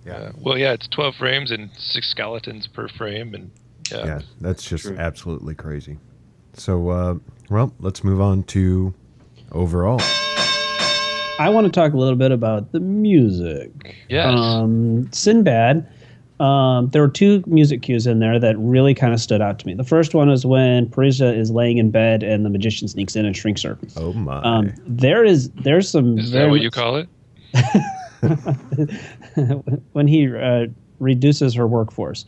Yeah. Well, it's 12 frames and 6 skeletons per frame, and that's just absolutely crazy. So, let's move on to overall. I want to talk a little bit about the music. Yes. Sinbad. There were 2 music cues in there that really kind of stood out to me. The first one is when Parisa is laying in bed and the magician sneaks in and shrinks her. Oh my! There's some. Is that what you call it? When he reduces her workforce.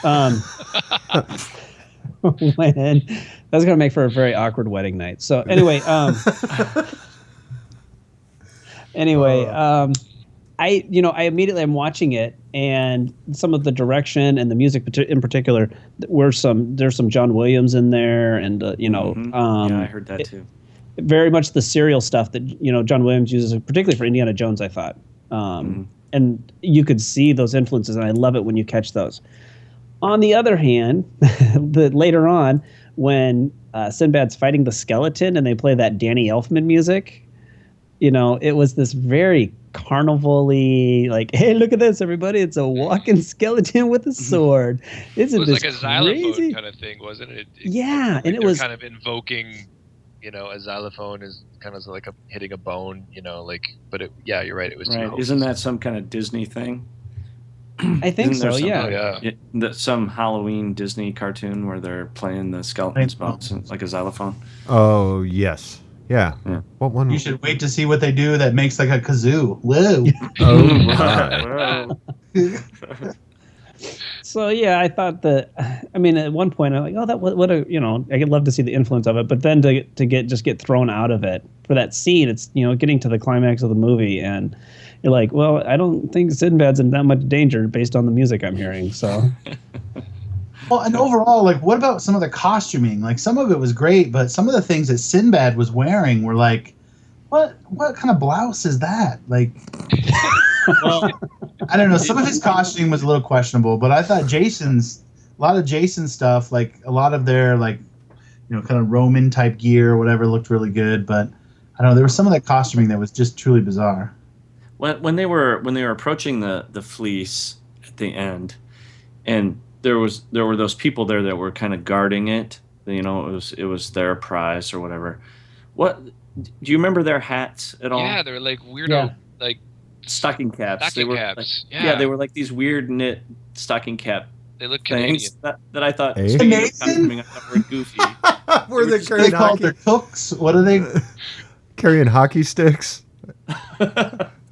When that's gonna make for a very awkward wedding night. So anyway, I immediately I'm watching it, and some of the direction and the music in particular, there's some John Williams in there, and I heard that too. Very much the serial stuff that John Williams uses, particularly for Indiana Jones, I thought, and you could see those influences, and I love it when you catch those. On the other hand, later on when Sinbad's fighting the skeleton and they play that Danny Elfman music, it was this very carnival-y, like, hey, look at this, everybody! It's a walking skeleton with a sword. Isn't this like a xylophone crazy? Kind of thing, wasn't it? And it was kind of invoking, a xylophone is kind of like hitting a bone, But you're right. It was right. Isn't that some kind of Disney thing? I think so. Some Halloween Disney cartoon where they're playing the skeleton spots like a xylophone. Oh yes. Yeah. What one? You should wait to see what they do that makes like a kazoo. Whoa. So I thought that. I mean, at one point I'm like, oh, I could love to see the influence of it, but then to get thrown out of it for that scene, it's getting to the climax of the movie, and you're like, well, I don't think Sinbad's in that much danger based on the music I'm hearing. So. Well, and overall, like, what about some of the costuming? Like, some of it was great, but some of the things that Sinbad was wearing were like, what kind of blouse is that? Like, well, I don't know. Some of his costuming was a little questionable, but I thought a lot of Jason's stuff, like a lot of their, like, kind of Roman type gear or whatever looked really good. But I don't know. There was some of that costuming that was just truly bizarre. When they were approaching the fleece at the end, and there were those people there that were kind of guarding it. It was their prize or whatever. What do you remember their hats at all? Yeah, they were like weirdo, like stocking caps. Stocking caps. Like, they were like these weird knit stocking cap. They look things Canadian. that I thought were goofy. Were they carrying called their hooks? What are they? Carrying hockey sticks.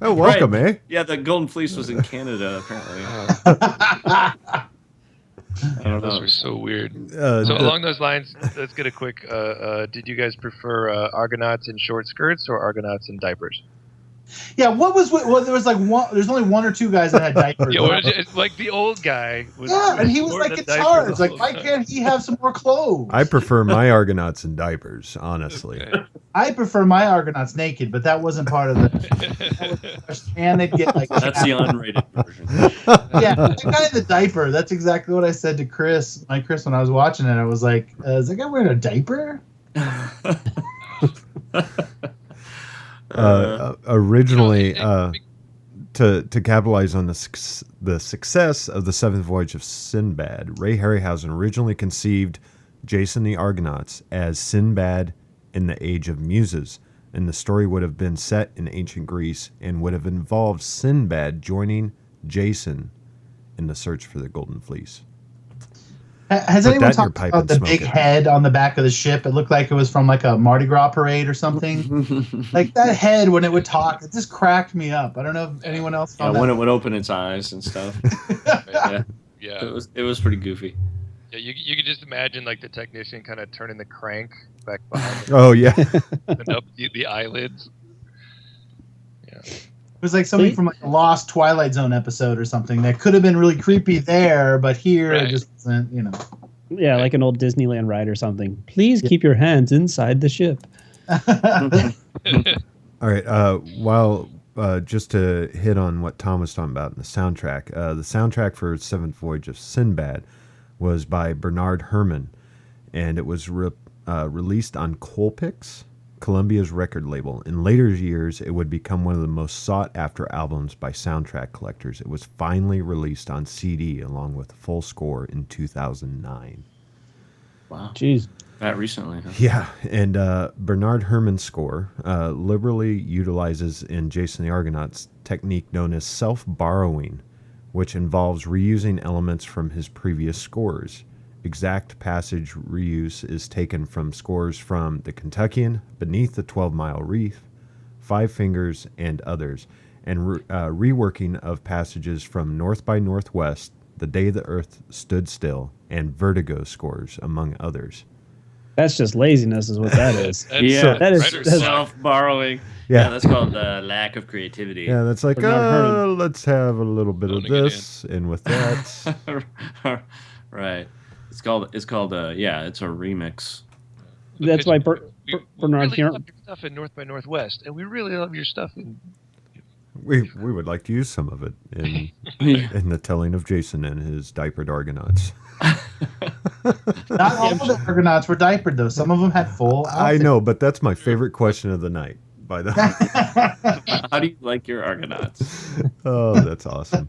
Oh, welcome, right. Yeah, the Golden Fleece was in Canada apparently. I don't know. Those were so weird. So along those lines, let's get a quick. Did you guys prefer Argonauts in short skirts or Argonauts in diapers? Yeah, there was like one. There's only 1 or 2 guys that had diapers. Like the old guy was. Yeah, and he was like in charge. Like, why can't he have some more clothes? I prefer my Argonauts in diapers, honestly. Okay. I prefer my Argonauts naked, but that wasn't part of the. And they'd get like. That's the unrated version. Yeah, the guy in the diaper. That's exactly what I said to Chris. Chris, when I was watching it, I was like, "Is that guy wearing a diaper?" Originally, to capitalize on the success of the seventh voyage of Sinbad, Ray Harryhausen originally conceived Jason the Argonauts as Sinbad in the Age of Muses, and the story would have been set in ancient Greece and would have involved Sinbad joining Jason in the search for the Golden Fleece. Has anyone talked about the big head on the back of the ship? It looked like it was from like a Mardi Gras parade or something. Like that head, when it would talk, it just cracked me up. I don't know if anyone else found that. When it would open its eyes and stuff. Yeah. It was pretty goofy. Yeah, you could just imagine like the technician kind of turning the crank back behind. Oh yeah. Opened up the eyelids. Yeah. It was like something from like a Lost Twilight Zone episode or something that could have been really creepy there, but here it just isn't. Yeah, like an old Disneyland ride or something. Please keep your hands inside the ship. All right. While just to hit on what Tom was talking about in the soundtrack, the soundtrack for Seventh Voyage of Sinbad was by Bernard Herrmann, and it was released on Colpix, Columbia's record label. In later years, it would become one of the most sought-after albums by soundtrack collectors. It was finally released on CD along with the full score in 2009. Wow. Jeez. That recently, huh? Yeah, and Bernard Herrmann's score liberally utilizes in Jason the Argonauts technique known as self-borrowing, which involves reusing elements from his previous scores. Exact passage reuse is taken from scores from The Kentuckian, Beneath the 12-Mile Reef, Five Fingers, and others, and reworking of passages from North by Northwest, The Day the Earth Stood Still, and Vertigo scores, among others. That's just laziness, is what that is. Yeah, so that is self-borrowing. Yeah, that's called lack of creativity. Yeah, that's like, let's have a little bit of this, and with that. Right. It's called it's a remix. That's why Bernard really love your stuff in North by Northwest, and we really love your stuff in. We would like to use some of it in the telling of Jason and his diapered Argonauts. Not all of the Argonauts were diapered, though. Some of them had full outfits. I know, but that's my favorite question of the night, by the way. How do you like your Argonauts? Oh, that's awesome.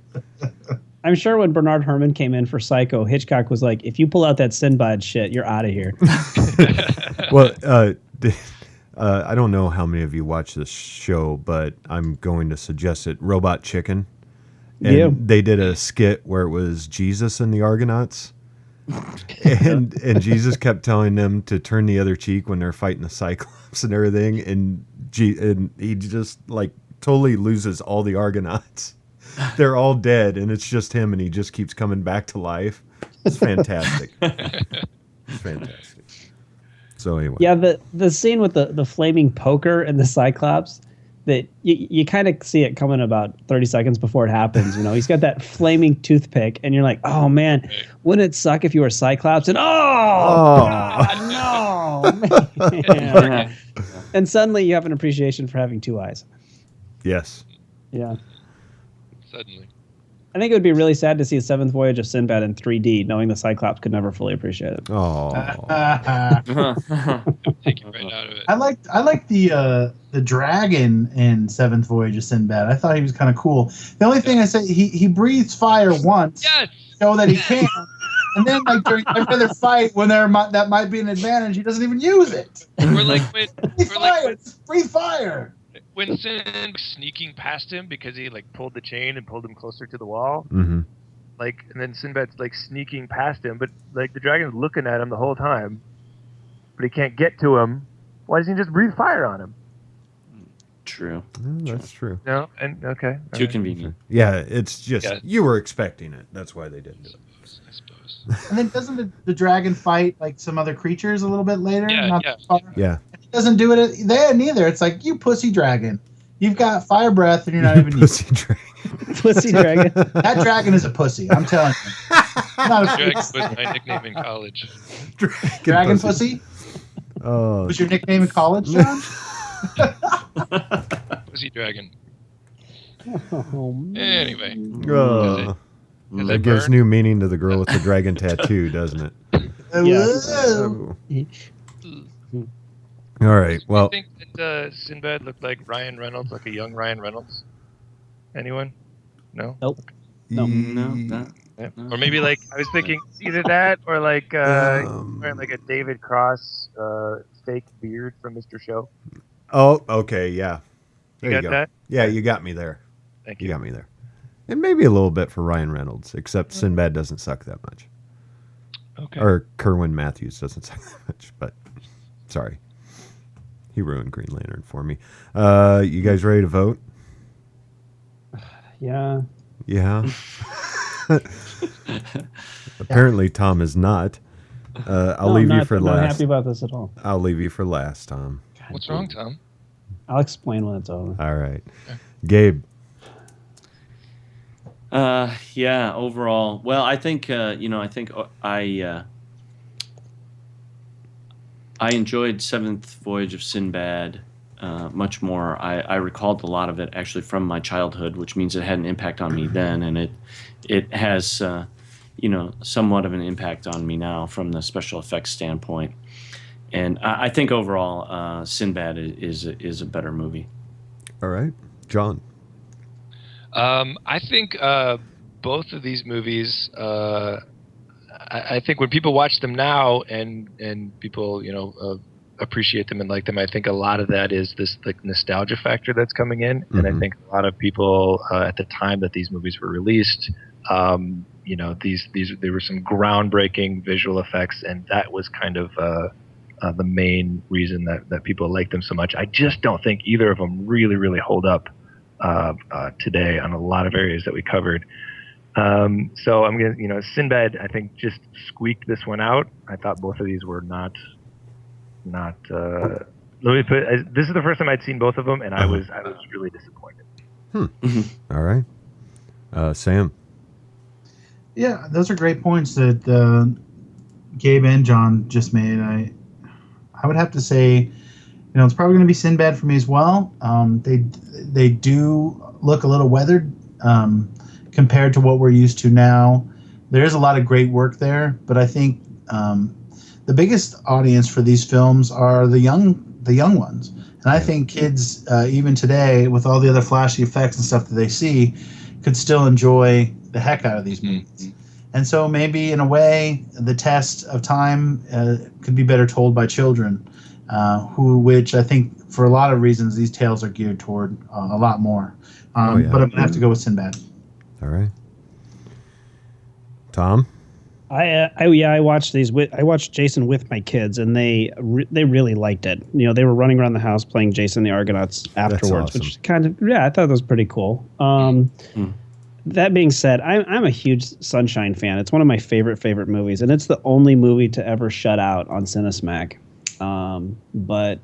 I'm sure when Bernard Herrmann came in for Psycho, Hitchcock was like, if you pull out that Sinbad shit, you're out of here. Well, I don't know how many of you watch this show, but I'm going to suggest it. Robot Chicken. And they did a skit where it was Jesus and the Argonauts. and Jesus kept telling them to turn the other cheek when they're fighting the Cyclops and everything. And he just like totally loses all the Argonauts. They're all dead, and it's just him, and he just keeps coming back to life. It's fantastic. It's fantastic. So anyway. Yeah, the scene with the flaming poker and the Cyclops, that you kind of see it coming about 30 seconds before it happens. He's got that flaming toothpick, and you're like, oh, man, wouldn't it suck if you were Cyclops? And God, no, man. And suddenly you have an appreciation for having two eyes. Yes. Yeah. Suddenly. I think it would be really sad to see a Seventh Voyage of Sinbad in 3D, knowing the Cyclops could never fully appreciate it. Oh. Take you right out of it. I liked the dragon in Seventh Voyage of Sinbad. I thought he was kind of cool. The only thing I said, he breathes fire once, to show that he can, and then like during every other fight when that might be an advantage, he doesn't even use it. Breathe fire. When Sin sneaking past him because he like pulled the chain and pulled him closer to the wall, Mm-hmm. and then Sinbad's like sneaking past him, but like the dragon's looking at him the whole time, but he can't get to him. Why doesn't he just breathe fire on him? True. That's true. No, and okay. Too convenient. Yeah, it's just you were expecting it. That's why they didn't do it. I suppose. And then doesn't the dragon fight like some other creatures a little bit later? Yeah. Yeah. He doesn't do it then either. It's like, you pussy dragon. You've got fire breath and you're not even pussy dragon. Pussy dragon. That dragon is a pussy. I'm telling you. Dragon was my nickname in college. Dragon pussy? Oh. Was your nickname in college, John? Pussy dragon. Oh, man. Anyway. That gives new meaning to the girl with the dragon tattoo, doesn't it? Hello. All right. Well, Do you think that Sinbad looked like Ryan Reynolds, like a young Ryan Reynolds? Anyone? No? Nope. No, not. Yeah. Or maybe like I was thinking either that or like wearing like a David Cross fake beard from Mr. Show. Oh, okay, yeah. There You you got go. that? Yeah, you got me there. Thank You you. got me there. And maybe a little bit for Ryan Reynolds, except Sinbad doesn't suck that much. Okay. Or Kerwin Matthews doesn't suck that much, but sorry. He ruined Green Lantern for me. You guys ready to vote? Yeah. Yeah. Apparently Tom is not. I'll leave you for I'm last. not happy about this at all. I'll leave you for last, Tom. What's wrong, Tom? I'll explain when it's over. All right. Gabe. Yeah, overall. Well, I think, I enjoyed Seventh Voyage of Sinbad much more. I recalled a lot of it actually from my childhood, which means it had an impact on me then, and it has somewhat of an impact on me now from the special effects standpoint. And I think overall, Sinbad is a better movie. All right, John. I think both of these movies. I think when people watch them now and people appreciate them and like them, I think a lot of that is this like nostalgia factor that's coming in, Mm-hmm. and I think a lot of people at the time that these movies were released, there were some groundbreaking visual effects, and that was kind of the main reason that people like them so much. I just don't think either of them really hold up today on a lot of areas that we covered. So I'm gonna, Sinbad, I think just squeaked this one out. I thought both of these were not. Let me put. This is the first time I'd seen both of them, and I was really disappointed. All right, Sam. Yeah, those are great points that Gabe and John just made. I would have to say, it's probably going to be Sinbad for me as well. They do look a little weathered compared to what we're used to now. There is a lot of great work there, but I think the biggest audience for these films are the young ones. And I think kids, even today, with all the other flashy effects and stuff that they see, could still enjoy the heck out of these movies. And so maybe, in a way, the test of time could be better told by children, which I think, for a lot of reasons, these tales are geared toward a lot more. But I'm going to have to go with Sinbad. All right. Tom? I watched these. I watched Jason with my kids, and they really liked it. They were running around the house playing Jason the Argonauts afterwards, awesome. which I thought that was pretty cool. That being said, I'm a huge Sunshine fan. It's one of my favorite movies, and it's the only movie to ever shut out on Cinesmack. But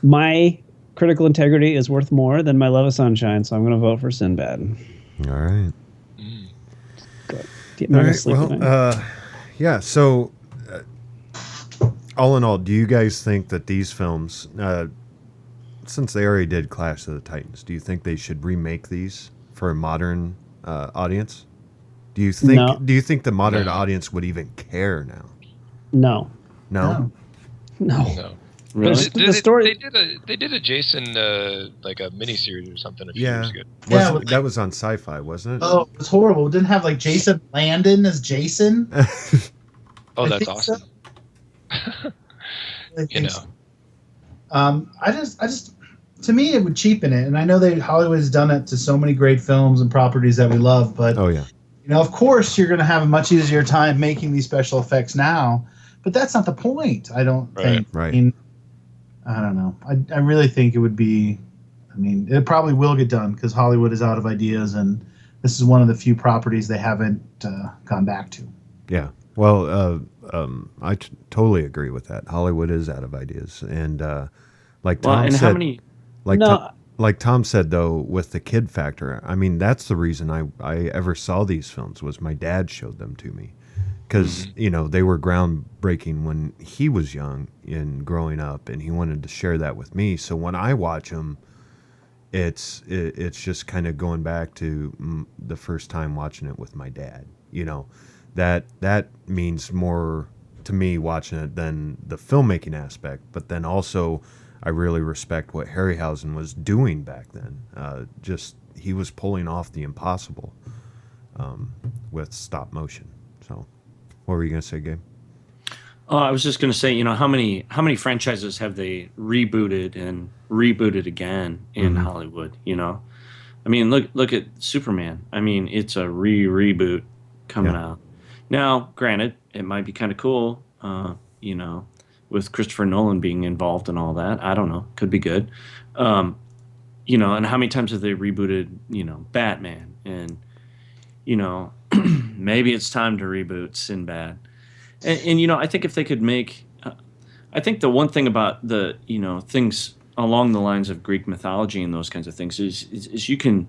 my critical integrity is worth more than my love of Sunshine, so I'm going to vote for Sinbad. All right. Get me to sleep Well, tonight. yeah. So, all in all, do you guys think that these films, since they already did Clash of the Titans, do you think they should remake these for a modern audience? Do you think? No. Do you think the modern audience would even care now? No. No. No. Really? The story. They did a Jason like a miniseries or something a few Yeah. years ago. That was on Sci-Fi, wasn't it? Oh, it was horrible. It didn't have like Jason Landon as Jason. Oh, I that's think awesome. so. I think so. know. I just, to me, it would cheapen it. And I know Hollywood has done it to so many great films and properties that we love, but Oh yeah. of course, you're going to have a much easier time making these special effects now. But that's not the point. I don't think. Right. I mean, I don't know. I really think it would be. I mean, it probably will get done because Hollywood is out of ideas, and this is one of the few properties they haven't gone back to. Yeah. Well, I totally agree with that. Hollywood is out of ideas, and like Tom and said, how many? like Tom said though, with the kid factor, I mean, that's the reason I ever saw these films was my dad showed them to me, because they were groundbreaking when he was young and growing up, and he wanted to share that with me. So when I watch them, it's just kind of going back to the first time watching it with my dad. That means more to me watching it than the filmmaking aspect. But then also, I really respect what Harryhausen was doing back then. He was pulling off the impossible with stop motion. So, what were you gonna say, Gabe? Oh, I was just going to say, how many franchises have they rebooted and rebooted again in Hollywood? I mean, look at Superman. I mean, it's a reboot coming out. Now, granted, it might be kind of cool, with Christopher Nolan being involved and all that. I don't know, could be good. And how many times have they rebooted, Batman? And maybe it's time to reboot Sinbad. And I think if they could make, I think the one thing about the things along the lines of Greek mythology and those kinds of things is you can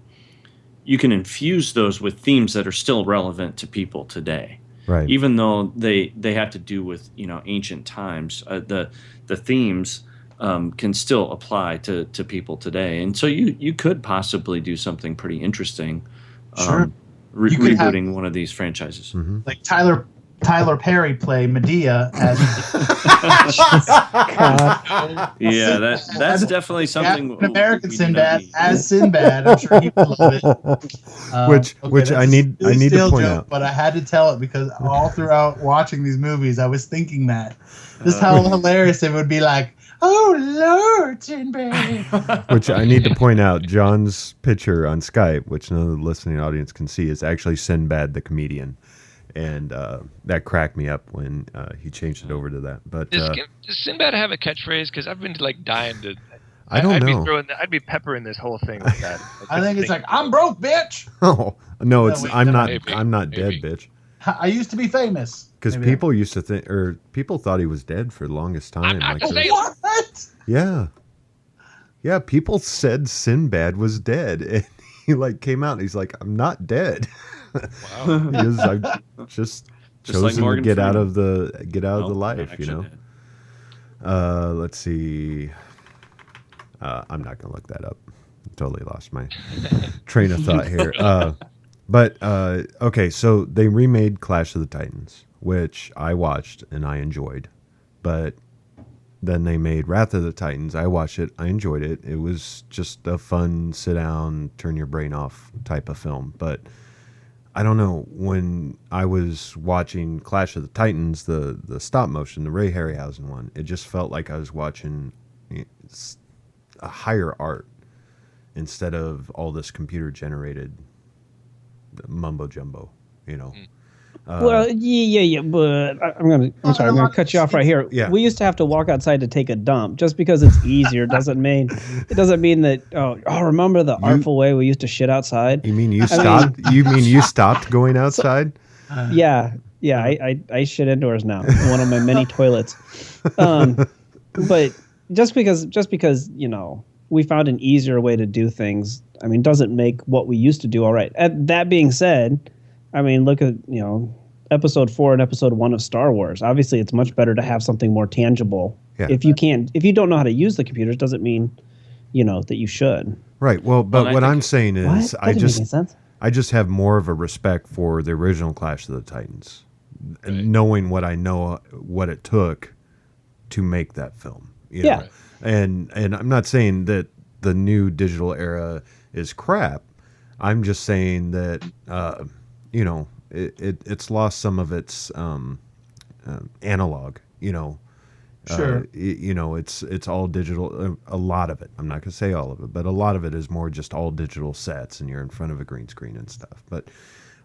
infuse those with themes that are still relevant to people today. Right. Even though they have to do with ancient times, the themes can still apply to people today, and so you could possibly do something pretty interesting. Sure. Rebooting one of these franchises. Mm-hmm. Like Tyler Perry play Medea as yeah, that's definitely something. An American Sinbad as Sinbad. I'm sure he would love it. Which I need to point out. But I had to tell it because all throughout watching these movies, I was thinking that just how hilarious it would be. Like, oh Lord, Sinbad. Which I need to point out, John's picture on Skype, which none of the listening audience can see, is actually Sinbad the comedian. And that cracked me up when he changed it over to that. But does Sinbad have a catchphrase? Because I've been dying to. I don't know. I'd be peppering this whole thing with that. I think it's like, I'm broke, bitch. Oh no, it's I'm not maybe. dead, bitch. I used to be famous. Because people used to think, or people thought he was dead for the longest time. What? Yeah, people said Sinbad was dead, and he came out and he's like, I'm not dead. Wow. I've just chosen to get out of the life, Let's see. I'm not gonna look that up. Totally lost my train of thought here. But okay, so they remade Clash of the Titans, which I watched and I enjoyed. But then they made Wrath of the Titans. I watched it. I enjoyed it. It was just a fun, sit down, turn your brain off type of film. But I don't know, when I was watching Clash of the Titans, the stop motion, the Ray Harryhausen one, it just felt like I was watching a higher art instead of all this computer generated mumbo jumbo, Well, yeah, but I'm gonna cut you off right here. Yeah. We used to have to walk outside to take a dump. Just because it's easier doesn't mean that. Oh, remember the artful way we used to shit outside? You mean you stopped? You mean you stopped going outside? Yeah. I shit indoors now in one of my many toilets. But just because we found an easier way to do things, doesn't make what we used to do all right. That being said, look at, episode 4 and episode 1 of Star Wars. Obviously, it's much better to have something more tangible. Yeah. If you don't know how to use the computers, doesn't mean, that you should. Right. Well, but what I'm saying is, I just have more of a respect for the original Clash of the Titans, knowing what I know, what it took to make that film. You know? And I'm not saying that the new digital era is crap. I'm just saying that, it's lost some of its analog, Sure. It's all digital. A lot of it. I'm not going to say all of it, but a lot of it is more just all digital sets, and you're in front of a green screen and stuff. But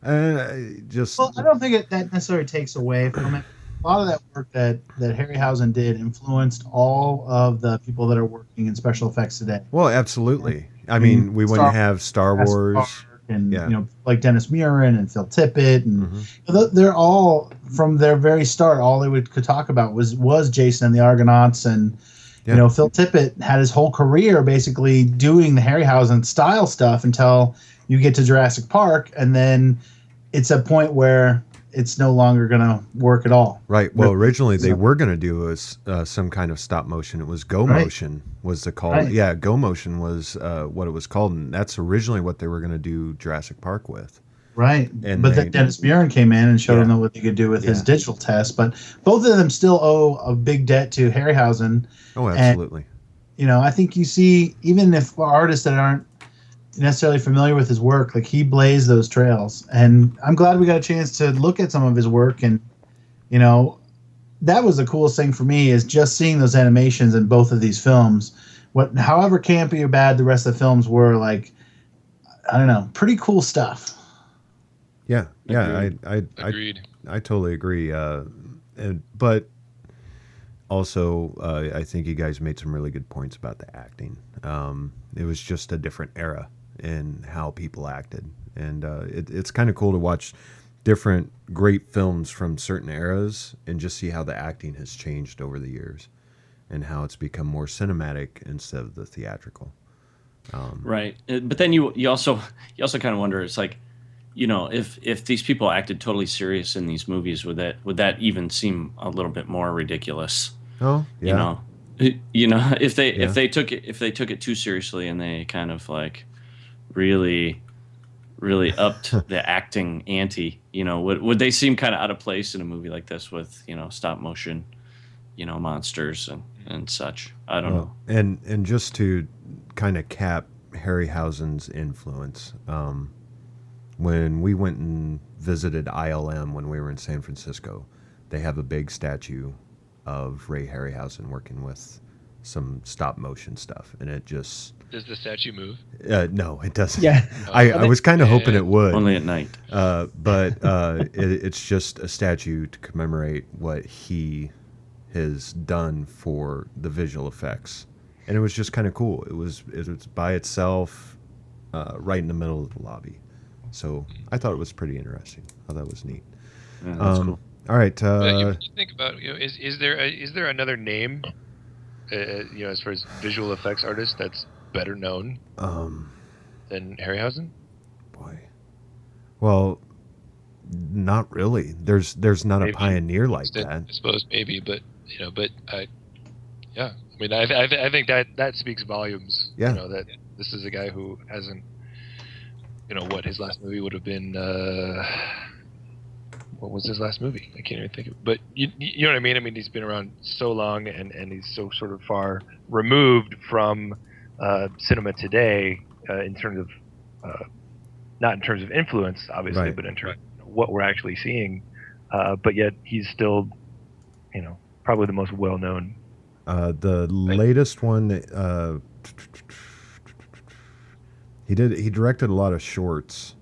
Well, I don't think that necessarily takes away from it. A lot of that work that Harryhausen did influenced all of the people that are working in special effects today. Well, absolutely. We wouldn't have Star Wars. And like Dennis Muren and Phil Tippett, and they're all, from their very start, all they could talk about was Jason and the Argonauts, and Phil Tippett had his whole career basically doing the Harryhausen style stuff until you get to Jurassic Park, and then it's a point where it's no longer going to work at all. Right. Well, originally they were going to do some kind of stop motion. It was Go Motion was the call. Right. Yeah, Go Motion was what it was called, and that's originally what they were going to do Jurassic Park with. Right. But then Dennis Muren came in and showed them what they could do with his digital test. But both of them still owe a big debt to Harryhausen. Oh, absolutely. And, I think you see, even if artists that aren't necessarily familiar with his work, like, he blazed those trails, and I'm glad we got a chance to look at some of his work. And that was the coolest thing for me, is just seeing those animations in both of these films. However campy or bad the rest of the films were, like, I don't know, pretty cool stuff. Yeah Agreed. I totally agree. But also, I think you guys made some really good points about the acting. It was just a different era in how people acted, and it's kind of cool to watch different great films from certain eras and just see how the acting has changed over the years and how it's become more cinematic instead of the theatrical. Right. But then you also kind of wonder, it's like, if these people acted totally serious in these movies, would that even seem a little bit more ridiculous? Oh, yeah. If they took it too seriously and they kind of like really upped the acting ante, would they seem kind of out of place in a movie like this with, stop motion, monsters and such? I don't know. And just to kind of cap Harryhausen's influence, when we went and visited ILM when we were in San Francisco, they have a big statue of Ray Harryhausen working with some stop motion stuff, and it just... Does the statue move? No, it doesn't. Yeah. I was kind of hoping it would. Only at night. But it's just a statue to commemorate what he has done for the visual effects. And it was just kind of cool. It was by itself, right in the middle of the lobby. So I thought it was pretty interesting. I thought that was neat. Yeah, that's cool. All right. You think about, is there another name, as far as visual effects artist that's better known than Harryhausen? Boy. Well, not really. There's not maybe a pioneer like that. I suppose maybe, but yeah. I mean, I think that speaks volumes. Yeah. That this is a guy who hasn't, what his last movie would have been. What was his last movie? I can't even think of it. But you know what I mean? I mean, he's been around so long and he's so sort of far removed from cinema today in terms of, not in terms of influence, obviously, right, but in terms of what we're actually seeing. But yet he's still, probably the most well-known. The latest one, he directed a lot of shorts.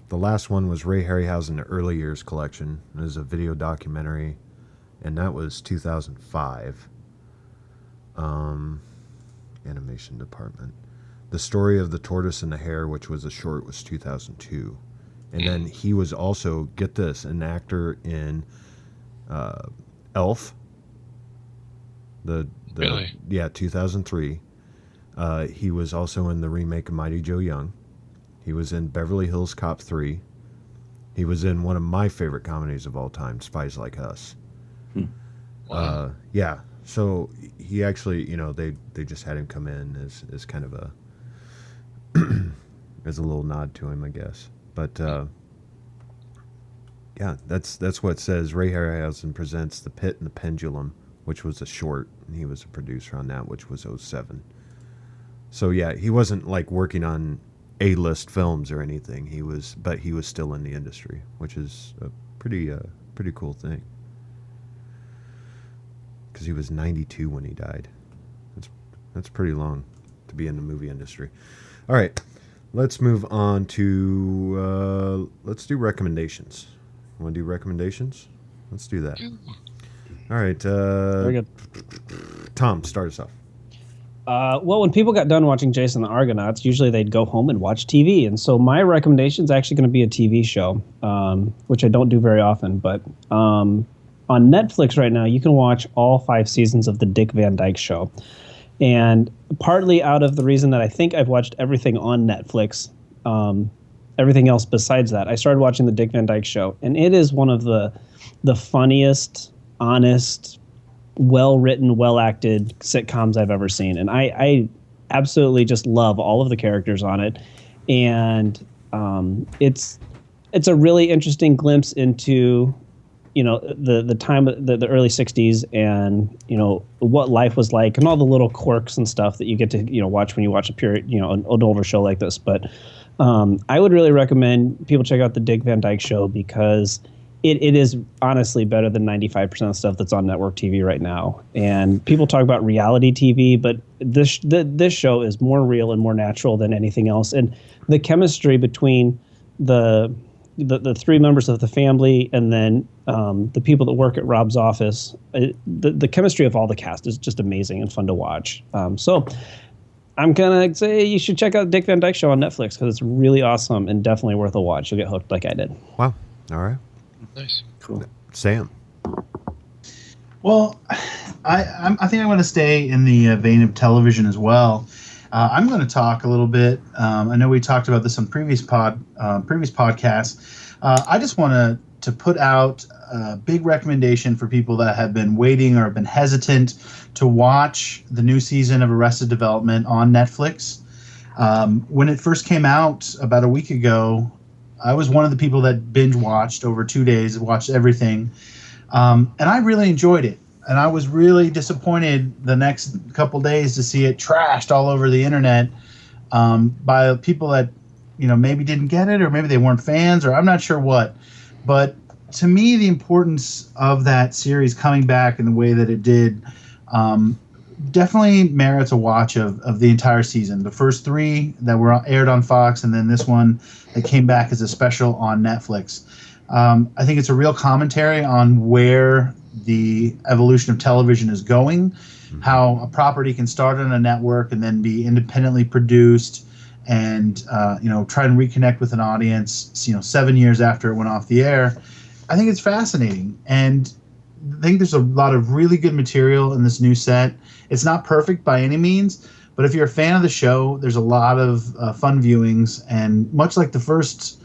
The last one was Ray Harryhausen, the Early Years Collection. It was a video documentary, and that was 2005. Animation department. The Story of the Tortoise and the Hare, which was a short, was 2002. And then he was also, get this, an actor in Elf. Really? Yeah, 2003. He was also in the remake of Mighty Joe Young. He was in Beverly Hills Cop 3. He was in one of my favorite comedies of all time, Spies Like Us. Wow. Yeah. So he actually, they just had him come in as kind of a as a little nod to him, I guess. But yeah, that's what it says. Ray Harryhausen presents The Pit and the Pendulum, which was a short, and he was a producer on that, which was 2007. So yeah, he wasn't like working on A-list films or anything. But he was still in the industry, which is a pretty cool thing. Because he was 92 when he died. That's pretty long to be in the movie industry. All right, let's move on to let's do recommendations. Want to do recommendations? Let's do that. All right. Very good. Tom, start us off. Well, when people got done watching Jason the Argonauts, usually they'd go home and watch TV. And so my recommendation is actually going to be a TV show, which I don't do very often. But on Netflix right now, you can watch all 5 seasons of The Dick Van Dyke Show. And partly out of the reason that I think I've watched everything on Netflix, everything else besides that, I started watching The Dick Van Dyke Show. And it is one of the funniest, honest, well-written, well-acted sitcoms I've ever seen. And I absolutely just love all of the characters on it. And it's a really interesting glimpse into, the time, the early 60s and, what life was like and all the little quirks and stuff that you get to, watch when you watch a period, an older show like this. But I would really recommend people check out The Dick Van Dyke Show because it is honestly better than 95% of stuff that's on network TV right now. And people talk about reality TV, but this show is more real and more natural than anything else. And the chemistry between the 3 members of the family and then the people that work at Rob's office, the chemistry of all the cast is just amazing and fun to watch. So I'm gonna say you should check out Dick Van Dyke Show on Netflix because it's really awesome and definitely worth a watch. You'll get hooked like I did. Wow. All right. Nice. Cool. Sam. Well, I think I'm going to stay in the vein of television as well. I'm going to talk a little bit. I know we talked about this on previous podcasts. I just want to put out a big recommendation for people that have been waiting or have been hesitant to watch the new season of Arrested Development on Netflix. When it first came out about a week ago, I was one of the people that binge watched over 2 days, watched everything. And I really enjoyed it. And I was really disappointed the next couple days to see it trashed all over the internet by people that, maybe didn't get it or maybe they weren't fans or I'm not sure what. But to me, the importance of that series coming back in the way that it did definitely merits a watch of the entire season. The first 3 that were aired on Fox and then this one that came back as a special on Netflix. I think it's a real commentary on where the evolution of television is going, how a property can start on a network and then be independently produced and, try and reconnect with an audience, 7 years after it went off the air. I think it's fascinating. And I think there's a lot of really good material in this new set. It's not perfect by any means, but if you're a fan of the show, there's a lot of fun viewings. And much like the first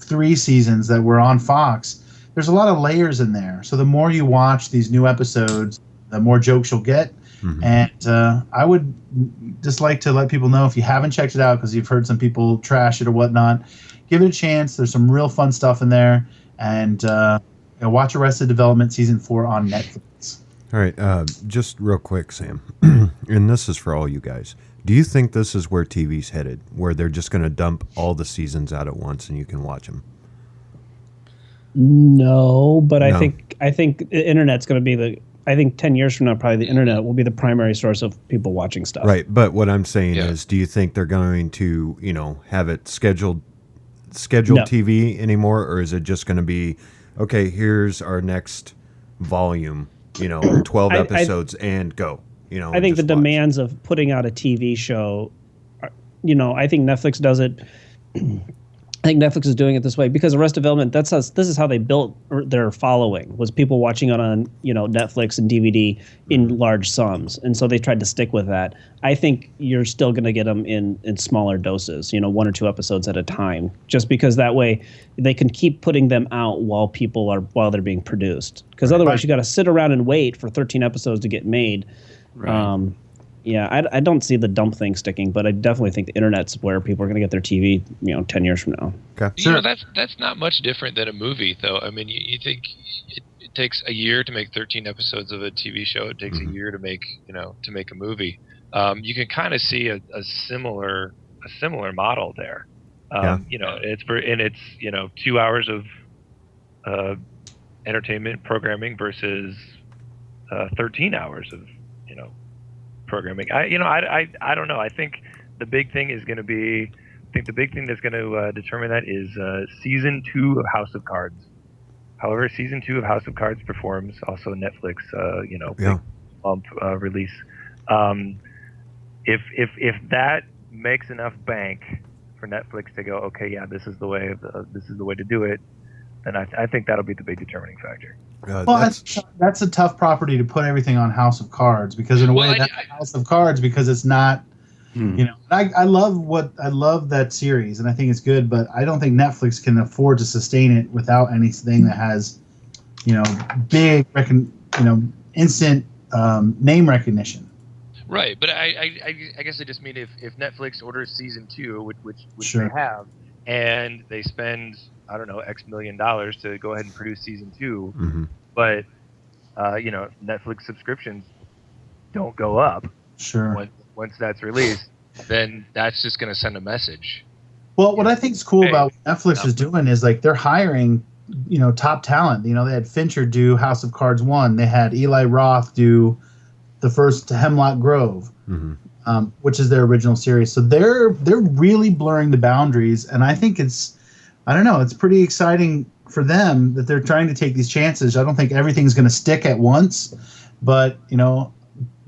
3 seasons that were on Fox, there's a lot of layers in there. So the more you watch these new episodes, the more jokes you'll get. Mm-hmm. And I would just like to let people know, if you haven't checked it out because you've heard some people trash it or whatnot, give it a chance. There's some real fun stuff in there. And watch Arrested Development Season 4 on Netflix. All right. Just real quick, Sam, and this is for all you guys. Do you think this is where TV's headed, where they're just going to dump all the seasons out at once and you can watch them? No, but I think the internet's going to be I think 10 years from now, probably the internet will be the primary source of people watching stuff. Right. But what I'm saying is, do you think they're going to, have it scheduled TV anymore? Or is it just going to be, okay, here's our next volume, 12 episodes and go, I think the demands of putting out a TV show, I think Netflix does it. I think Netflix is doing it this way because Arrested Development. This is how they built their following, was people watching it on Netflix and DVD in large sums, and so they tried to stick with that. I think you're still going to get them in smaller doses, 1 or 2 episodes at a time, just because that way they can keep putting them out while they're being produced. Because otherwise, you got to sit around and wait for 13 episodes to get made. Right. I don't see the dump thing sticking, but I definitely think the internet's where people are going to get their TV, 10 years from now. Okay. Sure. That's not much different than a movie, though. I mean, you think it takes a year to make 13 episodes of a TV show. It takes a year to make, to make a movie. You can kind of see a similar model there. It's 2 hours of entertainment programming versus 13 hours of programming. I don't know. I think the big thing is going to be. I think the big thing that's going to determine that is season 2 of House of Cards. However, season 2 of House of Cards performs, also Netflix, big bump release. If that makes enough bank for Netflix to go, okay, yeah, this is the way to do it, then I think that'll be the big determining factor. That's a tough property to put everything on House of Cards, because in a way that's House of Cards because it's not. I love that series and I think it's good, but I don't think Netflix can afford to sustain it without anything that has, big, instant name recognition. Right, but I guess I just mean if Netflix orders season 2, which sure. they have, and they spend X million dollars to go ahead and produce season 2, but Netflix subscriptions don't go up. Sure. Once that's released, then that's just going to send a message. Well, what I think is cool about what Netflix is doing is they're hiring, top talent. They had Fincher do House of Cards 1. They had Eli Roth do the first Hemlock Grove, which is their original series. So they're really blurring the boundaries, and I think it's pretty exciting for them that they're trying to take these chances. I don't think everything's going to stick at once, but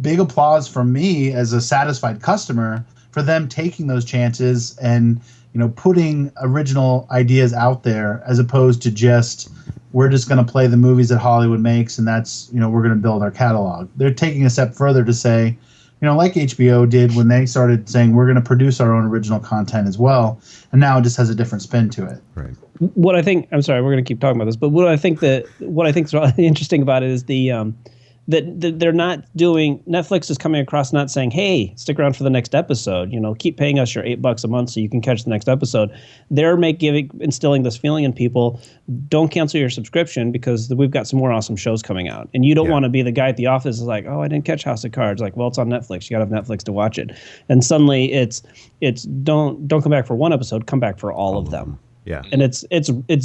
big applause from me as a satisfied customer for them taking those chances and, putting original ideas out there, as opposed to we're just going to play the movies that Hollywood makes, and that's, we're going to build our catalog. They're taking a step further to say, like HBO did when they started saying we're going to produce our own original content as well, and now it just has a different spin to it. Right. What I think, I'm sorry, we're going to keep talking about this, but what I think is really interesting about it is that they're not doing. Netflix is coming across not saying, "Hey, stick around for the next episode. Keep paying us your $8 a month so you can catch the next episode." They're instilling this feeling in people: don't cancel your subscription because we've got some more awesome shows coming out, and you don't want to be the guy at the office who's like, "Oh, I didn't catch House of Cards." Like, well, it's on Netflix. You got to have Netflix to watch it, and suddenly it's don't come back for one episode, come back for all of them. Yeah, and it's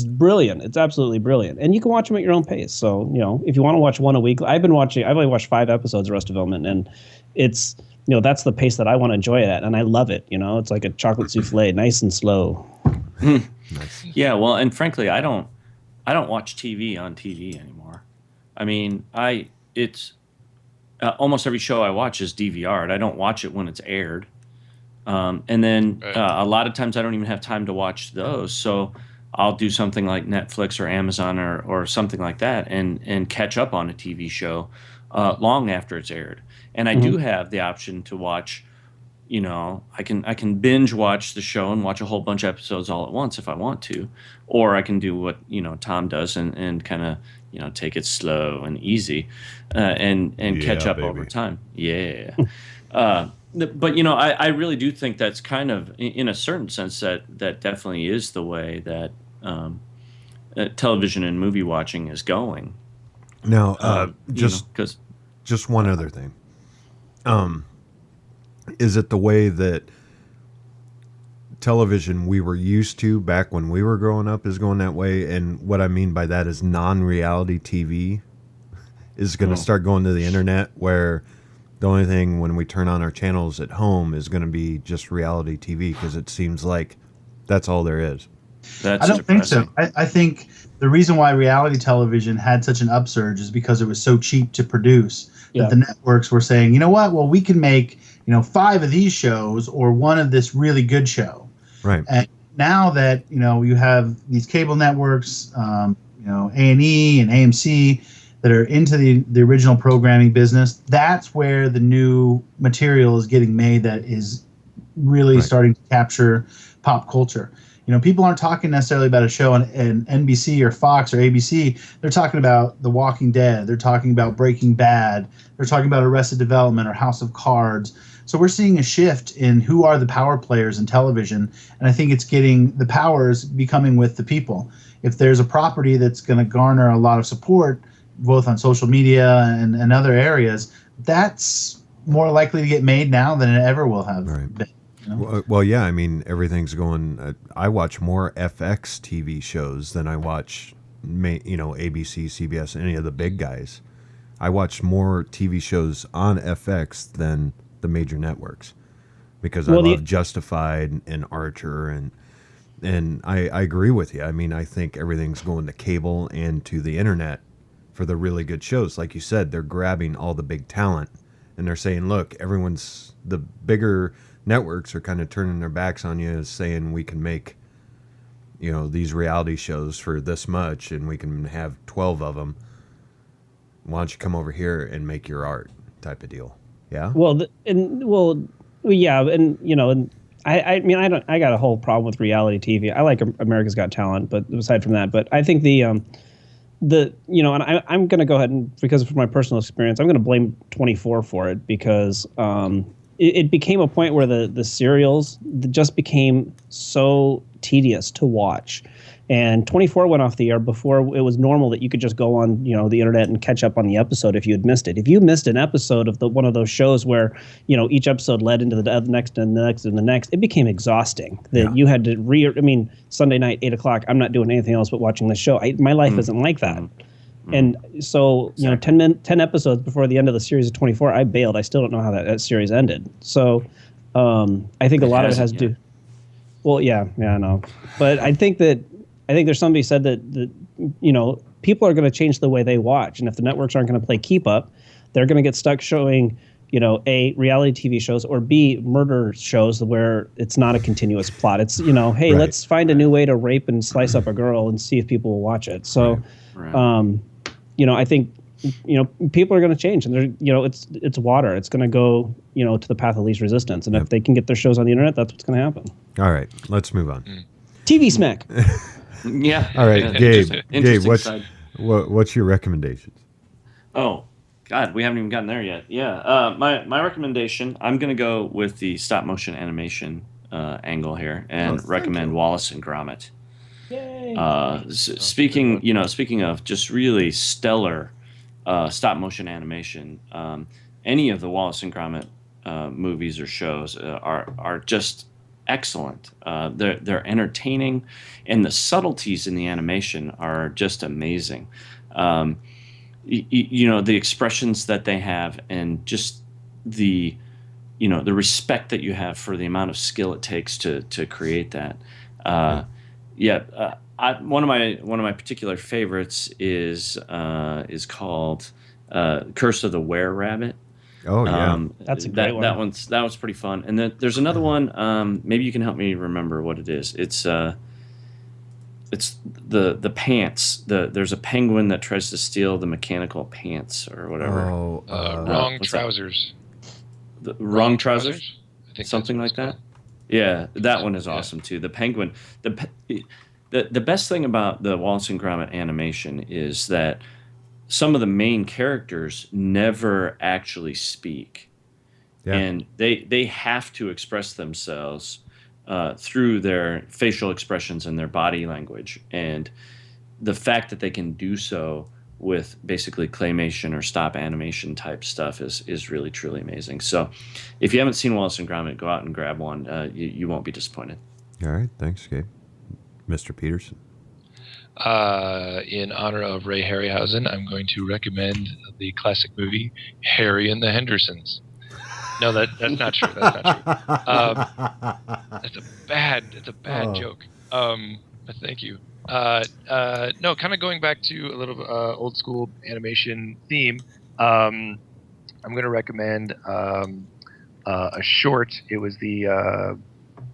brilliant. It's absolutely brilliant, and you can watch them at your own pace. So if you want to watch one a week, I've only watched 5 episodes of Arrested Development, and it's that's the pace that I want to enjoy it at, and I love it. It's like a chocolate souffle, nice and slow. Nice. Yeah, well, and frankly, I don't watch TV on TV anymore. I mean, it's almost every show I watch is DVR'd. I don't watch it when it's aired. And then a lot of times I don't even have time to watch those. So I'll do something like Netflix or Amazon or something like that and catch up on a TV show long after it's aired. And I do have the option to watch, I can binge watch the show and watch a whole bunch of episodes all at once if I want to. Or I can do what, Tom does and kind of, take it slow and easy and catch up over time. Yeah. But I really do think that's kind of, in a certain sense, that definitely is the way that television and movie watching is going. Now, just one other thing. Is it the way that television we were used to back when we were growing up is going that way? And what I mean by that is non-reality TV is going to start going to the internet, where the only thing when we turn on our channels at home is going to be just reality TV, because it seems like that's all there is. I don't think so. I think the reason why reality television had such an upsurge is because it was so cheap to produce that the networks were saying, you know what, well, we can make 5 of these shows or one of this really good show. Right. And now that you have these cable networks, A&E and AMC, that are into the original programming business, that's where the new material is getting made that is really starting to capture pop culture. People aren't talking necessarily about a show on NBC or Fox or ABC. They're talking about The Walking Dead. They're talking about Breaking Bad. They're talking about Arrested Development or House of Cards. So we're seeing a shift in who are the power players in television, and I think it's getting the powers becoming with the people. If there's a property that's going to garner a lot of support, both on social media and other areas, that's more likely to get made now than it ever will have been. Well, yeah, I mean, everything's going... I watch more FX TV shows than I watch, ABC, CBS, any of the big guys. I watch more TV shows on FX than the major networks, because I love Justified and Archer, and I agree with you. I mean, I think everything's going to cable and to the internet for the really good shows. Like you said, they're grabbing all the big talent, and they're saying, look, the bigger networks are kind of turning their backs on you, as saying we can make, these reality shows for this much, and we can have 12 of them. Why don't you come over here and make your art, type of deal. Yeah. I got a whole problem with reality TV. I like America's Got Talent, but aside from that, but I think and I'm going to go ahead and, because of my personal experience, I'm going to blame 24 for it, because it became a point where the serials just became so tedious to watch. And 24 went off the air before it was normal that you could just go on, the internet and catch up on the episode if you had missed it. If you missed an episode of one of those shows where, each episode led into the next and the next and the next, it became exhausting. That you had to Sunday night, 8 o'clock, I'm not doing anything else but watching the show. My life isn't like that. And so, 10 episodes before the end of the series of 24, I bailed. I still don't know how that series ended. So I think a lot of it has to do. Well, yeah, I know. But I think there's somebody said that people are going to change the way they watch. And if the networks aren't going to play keep up, they're going to get stuck showing A, reality TV shows, or B, murder shows where it's not a continuous plot. It's, hey, Right. let's find a new way to rape and slice up a girl and see if people will watch it. So, Right. I think, people are going to change, and they're, it's water. It's going to go, to the path of least resistance. And if they can get their shows on the internet, that's what's going to happen. All right, let's move on. TV smack. Yeah. All right, Gabe. Interesting side. What's your recommendations? Oh, God, we haven't even gotten there yet. Yeah, my recommendation, I'm going to go with the stop motion animation angle here and recommend Wallace and Gromit. Yay. Speaking of just really stellar stop motion animation, any of the Wallace and Gromit movies or shows are just excellent. They're entertaining, and the subtleties in the animation are just amazing. The expressions that they have, and just the respect that you have for the amount of skill it takes to create that. One of my particular favorites is called Curse of the Were-Rabbit. Oh yeah, that's a great one. That one's pretty fun. And then there's another one. Maybe you can help me remember what it is. It's the pants. There's a penguin that tries to steal the mechanical pants or whatever. Wrong trousers. Wrong trousers? I think Something like that. Yeah, that one is awesome too. The penguin. The best thing about the Wallace and Gromit animation is that some of the main characters never actually speak, and they have to express themselves through their facial expressions and their body language. And the fact that they can do so with basically claymation or stop animation type stuff is really, truly amazing. So if you haven't seen Wallace and Gromit, go out and grab one. You won't be disappointed. All right, thanks, Gabe. Mr. Peterson. In honor of Ray Harryhausen, I'm going to recommend the classic movie Harry and the Hendersons. No, that's not true. That's not true. That's a bad joke. But thank you. No, kind of going back to a little old school animation theme. I'm going to recommend a short. It was the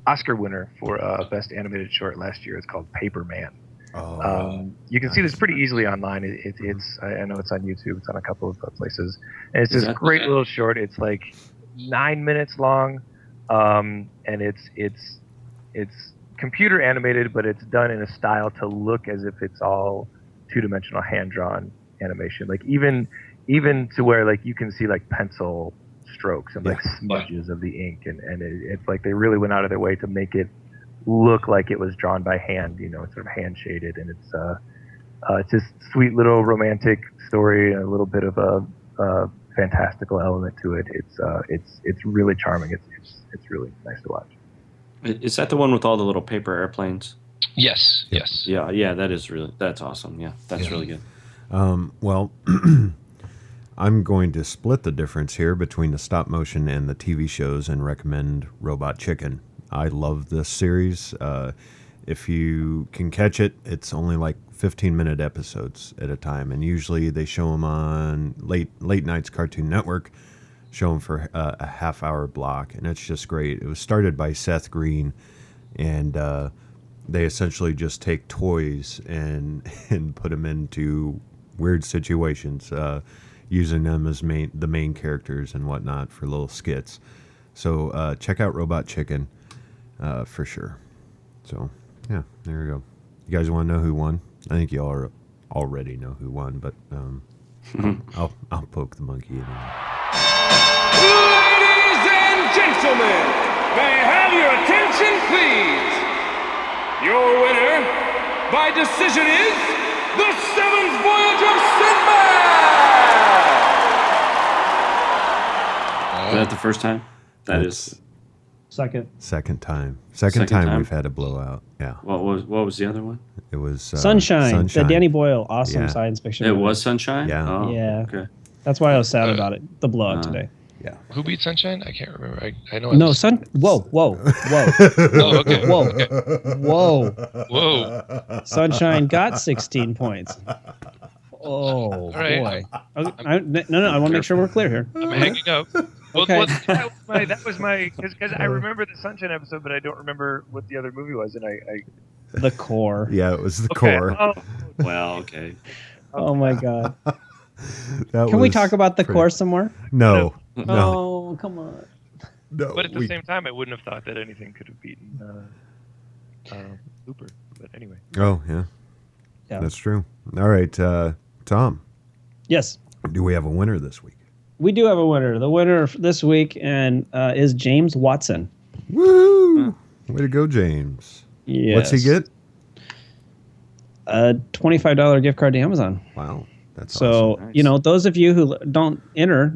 Oscar winner for best animated short last year. It's called Paper Man. You can see this pretty easily online. It's I know it's on YouTube. It's on a couple of places. And it's this great little short. It's like 9 minutes long, and it's computer animated, but it's done in a style to look as if it's all two-dimensional hand-drawn animation. Like even to where like you can see like pencil strokes and like smudges of the ink, and it's like they really went out of their way to make it look like it was drawn by hand. It's sort of hand shaded, and it's just sweet little romantic story and a little bit of a fantastical element to it. It's really charming. It's really nice to watch. Is that the one with all the little paper airplanes? Yes. Yeah. That's awesome. Yeah, that's really good. Well, I'm going to split the difference here between the stop motion and the TV shows and recommend Robot Chicken. I love this series. If you can catch it, it's only like 15-minute episodes at a time, and usually they show them on late nights Cartoon Network, show them for a half-hour block, and it's just great. It was started by Seth Green, and they essentially just take toys and put them into weird situations, using them as the main characters and whatnot for little skits. So check out Robot Chicken for sure. So yeah, there you go. You guys want to know who won? I think you all already know who won, but I'll poke the monkey in. Ladies and gentlemen, may I have your attention, please? Your winner by decision is the seventh voyage of Sinbad! Is that the first time? That's Second time. Second time we've had a blowout. Yeah. What was the other one? It was Sunshine. The Danny Boyle awesome science fiction. It was Sunshine? Yeah. Oh, yeah. Okay. That's why I was sad about it. The blowout today. Yeah. Who beat Sunshine? I can't remember. I know. No, Whoa. Oh, okay. Whoa. Sunshine got 16 points. Oh, right. boy. No, I want to make sure we're clear here. I'm hanging up. Okay. Well, that was my because I remember the Sunshine episode, but I don't remember what the other movie was, and I The Core. Yeah, it was the okay. core. Oh, Well, okay. Oh my God. That Can we was talk about the pretty- Core some more? No. Oh, come on. No. but at the same time, I wouldn't have thought that anything could have beaten Looper. But anyway, Oh, yeah. Yeah. That's true. All right, Tom, Yes. do we have a winner this week? We do have a winner. The winner this week is James Watson. Woo! Way to go, James. Yes. What's he get? A $25 gift card to Amazon. Wow. That's So, awesome. Nice. those of you who don't enter,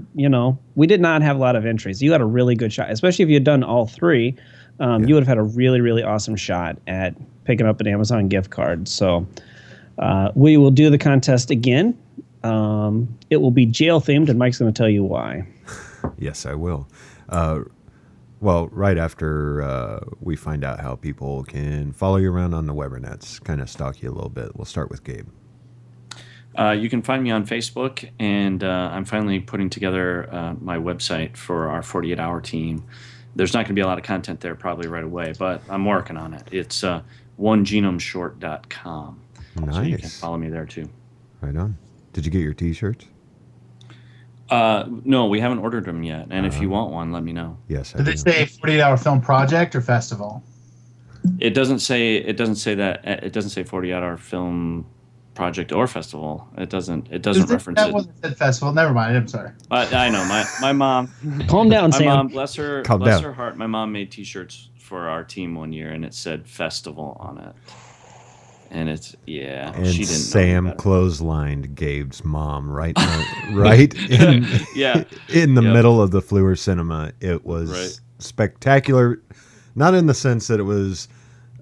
we did not have a lot of entries. You had a really good shot, especially if you had done all three. You would have had a really, really awesome shot at picking up an Amazon gift card. So we will do the contest again. It will be jail themed, and Mike's going to tell you why. Yes, I will. Well, right after we find out how people can follow you around on the Webernets, kind of stalk you a little bit. We'll start with Gabe. You can find me on Facebook, and I'm finally putting together my website for our 48-hour team. There's not going to be a lot of content there probably right away, but I'm working on it. It's onegenomeshort.com. Nice. So you can follow me there too. Right on. Did you get your T-shirts? No, we haven't ordered them yet, and if you want one, let me know. Yes, I Did they say 48-hour film project or festival? It doesn't say that. It doesn't say 48-hour film project or festival. It doesn't reference That it. one that said festival. Never mind. I'm sorry. I know my mom. Calm down, My Sam. mom, bless Calm down. her heart. My mom made T-shirts for our team one year, and it said festival on it. And it's And she didn't. Sam know about it. clotheslined Gabe's mom right in Yeah. in the Yep. middle of the Fleur Cinema. It was Right. spectacular, not in the sense that it was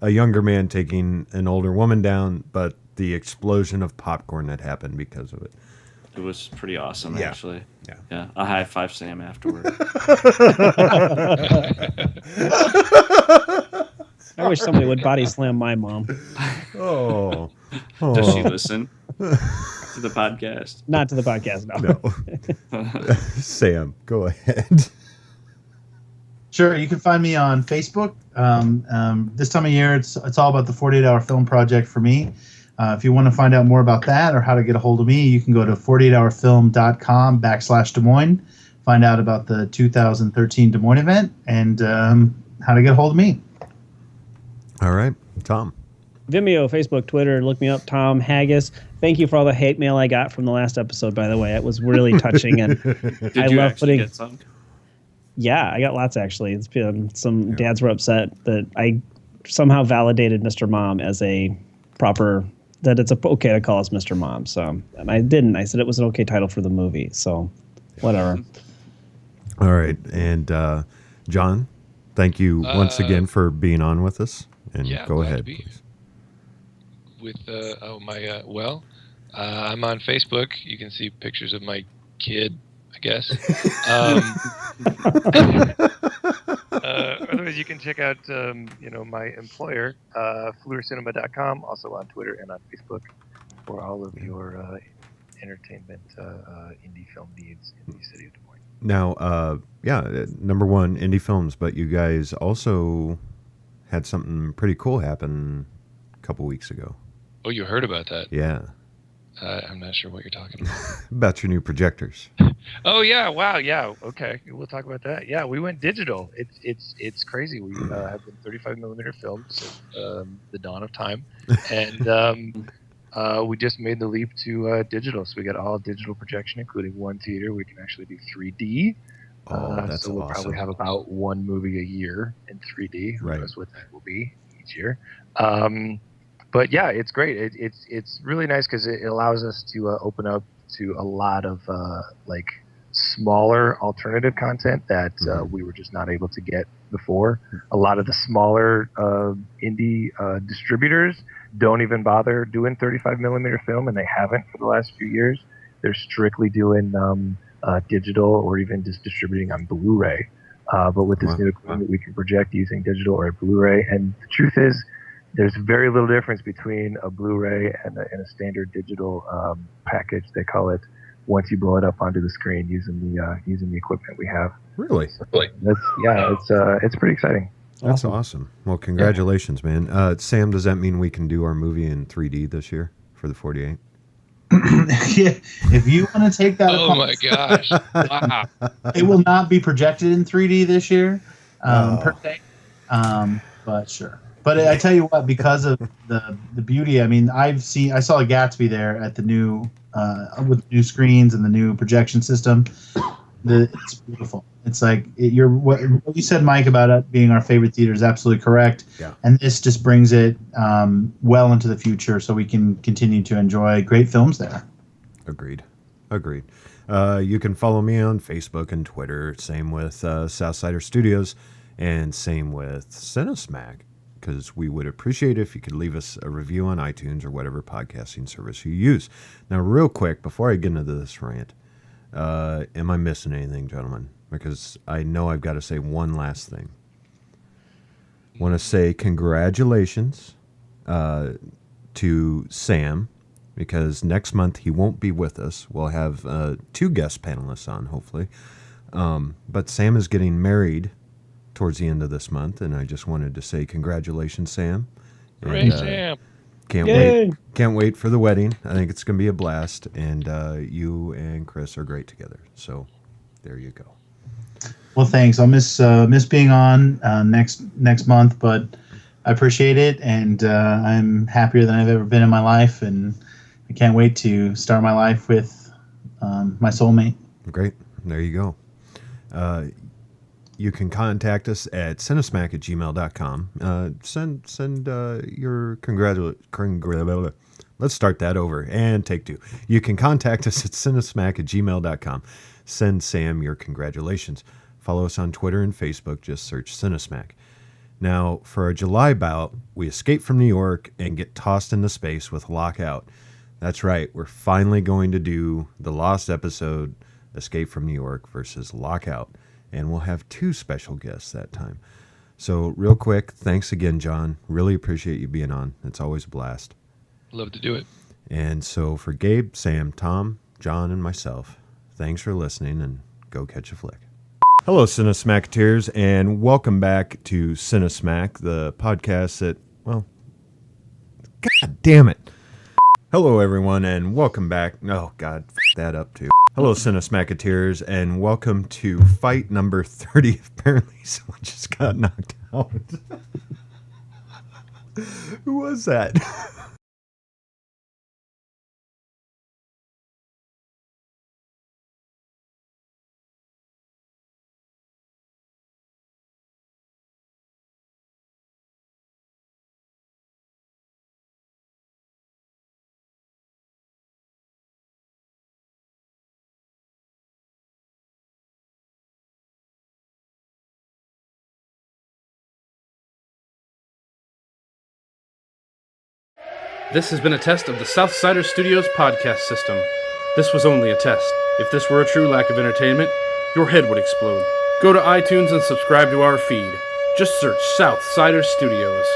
a younger man taking an older woman down, but the explosion of popcorn that happened because of it. It was pretty awesome, Yeah. actually. Yeah. Yeah. A high five Sam afterward. I wish somebody would body slam my mom. Oh, Does she listen to the podcast? Not to the podcast, no. No. Sam, go ahead. Sure, you can find me on Facebook. This time of year, it's all about the 48-hour film project for me. If you want to find out more about that or how to get a hold of me, you can go to 48hourfilm.com/Des Moines, find out about the 2013 Des Moines event, and how to get a hold of me. All right, Tom. Vimeo, Facebook, Twitter. Look me up, Tom Haggis. Thank you for all the hate mail I got from the last episode, by the way. It was really touching. And Did I you love actually putting. get some? Yeah, I got lots actually. It's been, some dads were upset that I somehow validated Mr. Mom as a proper, that it's okay to call us Mr. Mom. So, and I didn't. I said it was an okay title for the movie. So, whatever. All right, and John, thank you once again for being on with us. And Yeah, go glad to ahead, be please. With I'm on Facebook. You can see pictures of my kid, I guess. otherwise, you can check out my employer, fleurcinema.com, also on Twitter and on Facebook for all of your entertainment indie film needs in the city of Des Moines. Now, number one, indie films, but you guys also had something pretty cool happen a couple weeks ago. Oh, you heard about that? Yeah, I'm not sure what you're talking about. about your new projectors. Oh yeah! Wow! Yeah. Okay, we'll talk about that. Yeah, we went digital. It's crazy. We have been 35 millimeter films since the dawn of time, and we just made the leap to digital. So we got all digital projection, including one theater. We can actually do 3D. Oh, that's so we'll awesome. probably have about one movie a year in 3D. Who Right. knows what that will be each year? But yeah, it's great. It's really nice because it allows us to open up to a lot of like smaller alternative content that we were just not able to get before. A lot of the smaller indie distributors don't even bother doing 35 millimeter film, and they haven't for the last few years. They're strictly doing digital or even just distributing on Blu-ray. But with this new equipment, we can project using digital or Blu-ray. And the truth is, there's very little difference between a Blu-ray and a standard digital package. They call it once you blow it up onto the screen using the equipment we have. Really? So it's pretty exciting. That's awesome. Well, congratulations, man. Sam, does that mean we can do our movie in 3D this year for the 48? Yeah, if you want to take that, Oh my gosh! Wow. it will not be projected in 3D this year, per se. But sure. But I tell you what, because of the beauty, I mean, I saw a Gatsby there at the new with new screens and the new projection system. It's beautiful. It's like what you said, Mike, about it being our favorite theater is absolutely correct. Yeah. And this just brings it well into the future, so we can continue to enjoy great films there. Agreed. You can follow me on Facebook and Twitter. Same with Southsider Studios, and same with Cinesmack, because we would appreciate it if you could leave us a review on iTunes or whatever podcasting service you use. Now, real quick, before I get into this rant, am I missing anything, gentlemen? Because I know I've got to say one last thing. Want to say congratulations to Sam, because next month he won't be with us. We'll have 2 guest panelists on, hopefully. But Sam is getting married towards the end of this month, and I just wanted to say congratulations, Sam. Great, Sam. Can't wait for the wedding. I think it's going to be a blast, and you and Chris are great together. So there you go. Well, thanks. I'll miss being on next month, but I appreciate it, and I'm happier than I've ever been in my life, and I can't wait to start my life with my soulmate. Great. There you go. You can contact us at cinesmack@gmail.com. Send your congratulations. Let's start that over and take 2. You can contact us at cinesmack@gmail.com. Send Sam your congratulations. Follow us on Twitter and Facebook. Just search Cinesmack. Now, for our July bout, we escape from New York and get tossed into space with Lockout. That's right. We're finally going to do the lost episode, Escape from New York versus Lockout. And we'll have 2 special guests that time. So real quick, thanks again, John. Really appreciate you being on. It's always a blast. Love to do it. And so for Gabe, Sam, Tom, John, and myself, thanks for listening, and go catch a flick. Hello, Cinesmacketeers, and welcome back to Cinesmack, the podcast that, well, God damn it. Hello, everyone, and welcome back. Oh, God, f*** that up, too. Hello, Cinesmacketeers, and welcome to fight number 30. Apparently, someone just got knocked out. Who was that? This has been a test of the Southsider Studios podcast system. This was only a test. If this were a true lack of entertainment, your head would explode. Go to iTunes and subscribe to our feed. Just search Southsider Studios.